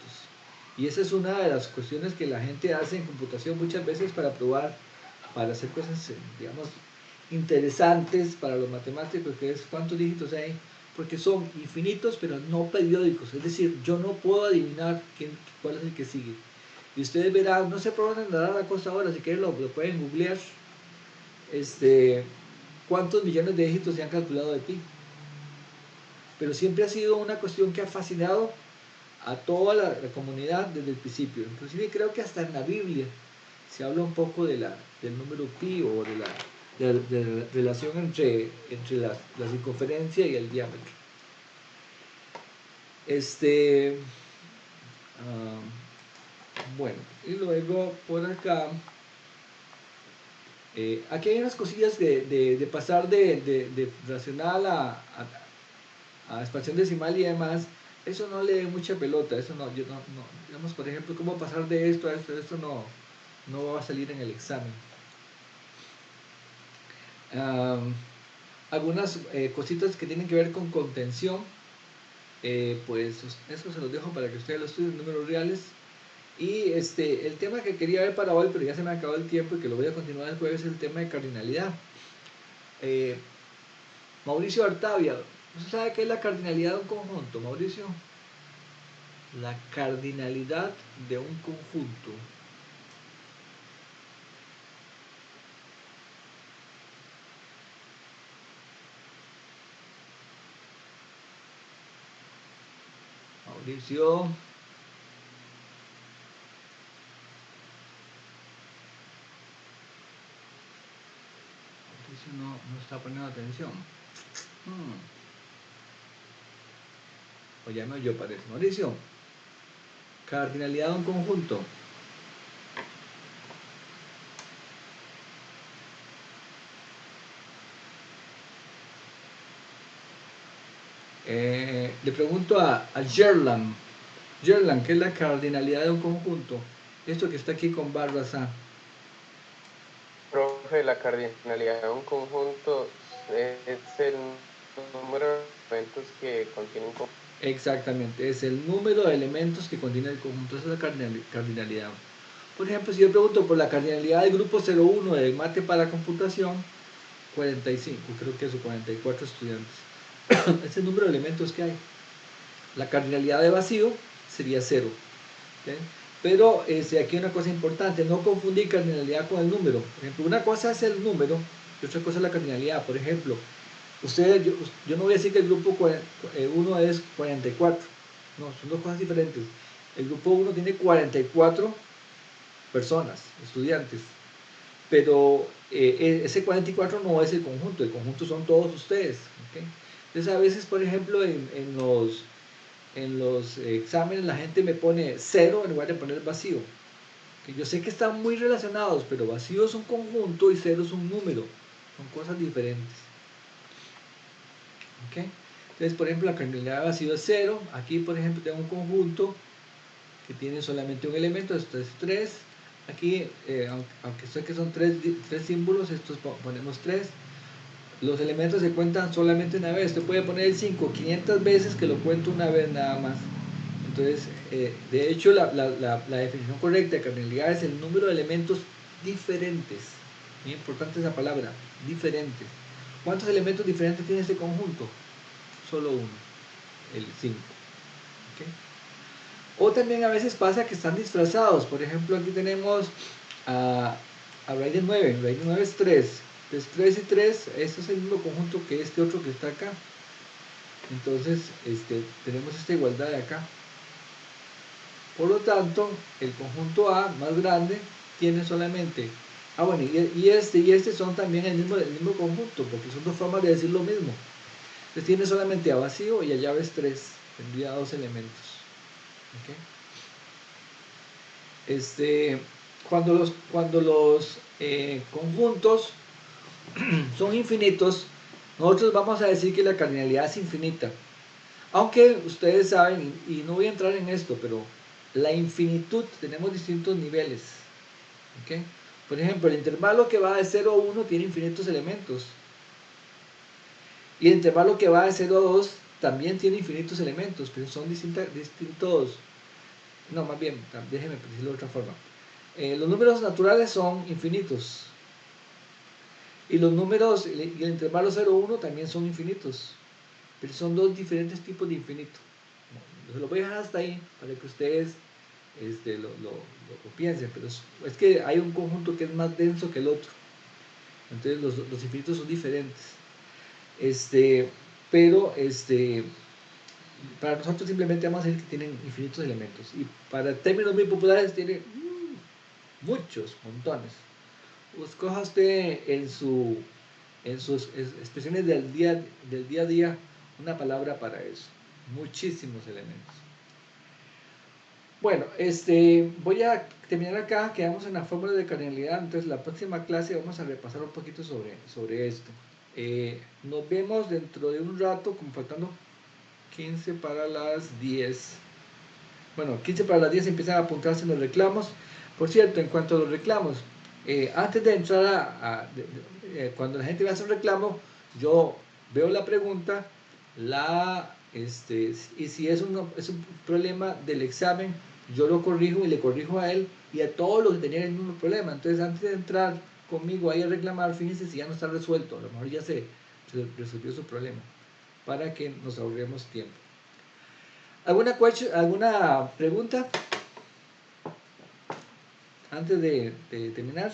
Y esa es una de las cuestiones que la gente hace en computación muchas veces para probar, para hacer cosas, digamos, interesantes para los matemáticos, que es cuántos dígitos hay, porque son infinitos pero no periódicos. Es decir, yo no puedo adivinar cuál es el que sigue. Y ustedes verán, no sé por dónde andará la cosa ahora, si quieren lo pueden googlear, cuántos millones de dígitos se han calculado de pi. Pero siempre ha sido una cuestión que ha fascinado a toda la comunidad desde el principio. Inclusive creo que hasta en la Biblia se habla un poco del número pi o de la relación entre la circunferencia y el diámetro. Bueno, y luego por acá, aquí hay unas cosillas de pasar de racional a expansión decimal y demás. Eso no le dé mucha pelota, eso no, digamos, por ejemplo, cómo pasar de esto a esto no va a salir en el examen. Algunas cositas que tienen que ver con contención, pues eso se los dejo para que ustedes lo estudien, números reales. Y el tema que quería ver para hoy, pero ya se me acabó el tiempo y que lo voy a continuar el jueves, es el tema de cardinalidad. Mauricio Artavia, ¿usted sabe qué es la cardinalidad de un conjunto, Mauricio? La cardinalidad de un conjunto. Mauricio. Mauricio no está poniendo atención. O ya no, yo parece. Mauricio. Cardinalidad de un conjunto. Le pregunto a Gerland. Gerland, ¿qué es la cardinalidad de un conjunto? Esto que está aquí con barras A. Profe, la cardinalidad de un conjunto es el número de elementos que contiene un conjunto. Exactamente, es el número de elementos que contiene el conjunto. Esa es la cardinalidad. Por ejemplo, si yo pregunto por la cardinalidad del grupo 01 de mate para computación, 45, creo que eso, 44 estudiantes. Ese es el número de elementos que hay. La cardinalidad de vacío sería 0. ¿ok? Pero aquí hay una cosa importante, no confundir cardinalidad con el número. Por ejemplo, una cosa es el número y otra cosa es la cardinalidad. Por ejemplo, yo no voy a decir que el grupo 1 es 44. No, son dos cosas diferentes. El grupo 1 tiene 44 personas, estudiantes. Pero ese 44 no es el conjunto son todos ustedes. ¿Okay? Entonces a veces, por ejemplo, en los exámenes la gente me pone 0 en lugar de poner vacío. Que yo sé que están muy relacionados, pero vacío es un conjunto y 0 es un número. Son cosas diferentes. ¿Okay? Entonces, por ejemplo, la cardinalidad de vacío es 0. Aquí, por ejemplo, tengo un conjunto que tiene solamente un elemento, esto es 3. Aquí, aunque sé que son tres símbolos, estos ponemos 3. Los elementos se cuentan solamente una vez. Usted puede poner el 5 500 veces que lo cuento una vez nada más. Entonces, de hecho, la definición correcta de cardinalidad es el número de elementos diferentes. Muy importante esa palabra, diferentes. ¿Cuántos elementos diferentes tiene este conjunto? Solo uno, el 5. ¿Okay? O también a veces pasa que están disfrazados. Por ejemplo, aquí tenemos a raíz de 9. Raíz de 9 es 3. Entonces 3 y 3, este es el mismo conjunto que este otro que está acá. Entonces tenemos esta igualdad de acá. Por lo tanto, el conjunto A más grande tiene solamente... bueno, y este son también el mismo conjunto, porque son dos formas de decir lo mismo. Entonces tiene solamente A vacío y allá ves 3. Tendría 2 elementos. ¿Okay? Cuando los conjuntos son infinitos, nosotros vamos a decir que la cardinalidad es infinita. Aunque ustedes saben, y no voy a entrar en esto, pero la infinitud tenemos distintos niveles. ¿Okay? Por ejemplo, el intervalo que va de 0 a 1 tiene infinitos elementos. Y el intervalo que va de 0 a 2 también tiene infinitos elementos, pero son distintos. No, más bien, déjenme decirlo de otra forma. Los números naturales son infinitos. Y los números, y el intervalo 0 a 1 también son infinitos. Pero son dos diferentes tipos de infinito. Se lo voy a dejar hasta ahí para que ustedes lo piensen. Pero es que hay un conjunto que es más denso que el otro. Entonces los infinitos son diferentes. Pero para nosotros simplemente vamos a decir que tienen infinitos elementos. Y para términos muy populares tiene muchos, montones. Escoja usted en sus expresiones del día a día una palabra para eso. Muchísimos elementos. Bueno, voy a terminar acá. Quedamos en la fórmula de cardinalidad. Entonces la próxima clase vamos a repasar un poquito sobre esto. Nos vemos dentro de un rato, como faltando 15 para las 10. Bueno, 15 para las 10 empiezan a apuntarse los reclamos. Por cierto, en cuanto a los reclamos, antes de entrar cuando la gente me hace un reclamo, yo veo la pregunta, y si es un problema del examen, yo lo corrijo y le corrijo a él y a todos los que tenían el mismo problema. Entonces, antes de entrar conmigo ahí a reclamar, fíjense si ya no está resuelto, a lo mejor ya se resolvió su problema, para que nos ahorremos tiempo. ¿Alguna pregunta antes de terminar?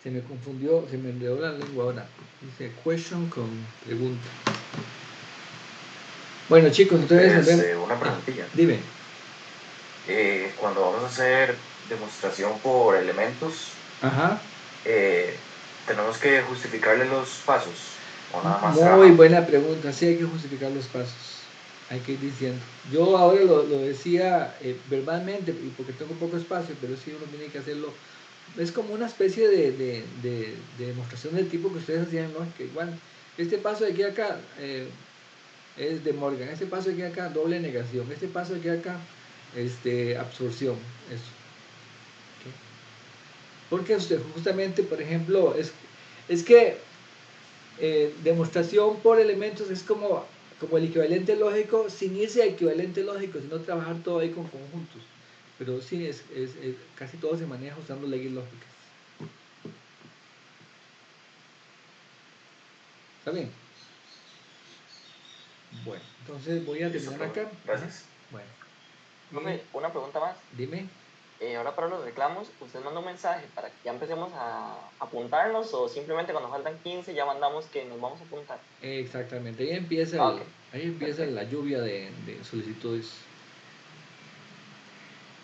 Se me confundió, se me enredó la lengua ahora. Dice question con pregunta. Bueno, chicos, entonces... una preguntilla. Dime. Cuando vamos a hacer demostración por elementos, Ajá. ¿tenemos que justificarle los pasos? ¿O nada más Muy trabajamos? buena pregunta. Sí, hay que justificar los pasos. Hay que ir diciendo. Yo ahora lo decía verbalmente, porque tengo poco espacio, pero sí uno tiene que hacerlo. Es como una especie de demostración del tipo que ustedes hacían, ¿no? Que igual, este paso de aquí a acá es de Morgan, este paso de aquí a acá, doble negación, este paso de aquí a acá, absorción, eso. ¿Okay? Porque justamente, por ejemplo, es que demostración por elementos es como el equivalente lógico, sin irse a equivalente lógico, sino trabajar todo ahí con conjuntos. Pero sí, casi todo se maneja usando leyes lógicas. ¿Está bien? Bueno, entonces voy a terminar acá. Gracias. Bueno. Profe, una pregunta más. Dime. Ahora para los reclamos, ¿usted manda un mensaje para que ya empecemos a apuntarnos o simplemente cuando faltan 15 ya mandamos que nos vamos a apuntar? Exactamente, ahí empieza, la lluvia de solicitudes.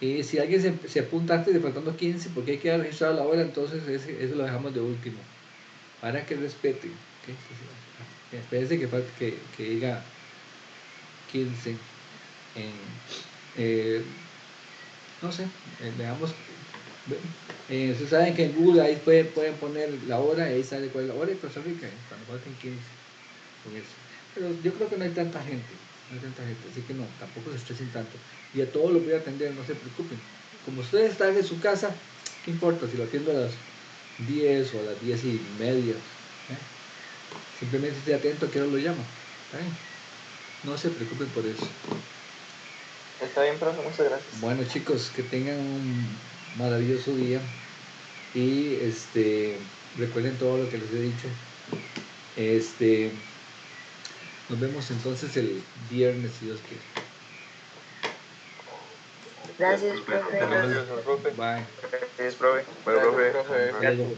Si alguien se apunta antes de faltando 15 porque hay que registrar la hora, entonces eso lo dejamos de último. Para que respeten. ¿Okay? Espérense que diga 15 no sé, veamos. Ustedes saben que en Google ahí pueden poner la hora, ahí sale cuál es la hora de Costa Rica, cuando falten 15 con eso. Pero yo creo que no hay tanta gente, así que no, tampoco se estresen tanto. Y a todos los voy a atender, no se preocupen. Como ustedes están en su casa, ¿qué importa si lo atiendo a las 10 o a las 10:30? Simplemente esté atento a que no lo llama. No se preocupen por eso. Está bien, profe, muchas gracias. Bueno, chicos, que tengan un maravilloso día y recuerden todo lo que les he dicho. Nos vemos entonces el viernes, si Dios quiere. Gracias, profe. Gracias, profe. Bye. Gracias, profe. Bueno, profe. Hasta luego.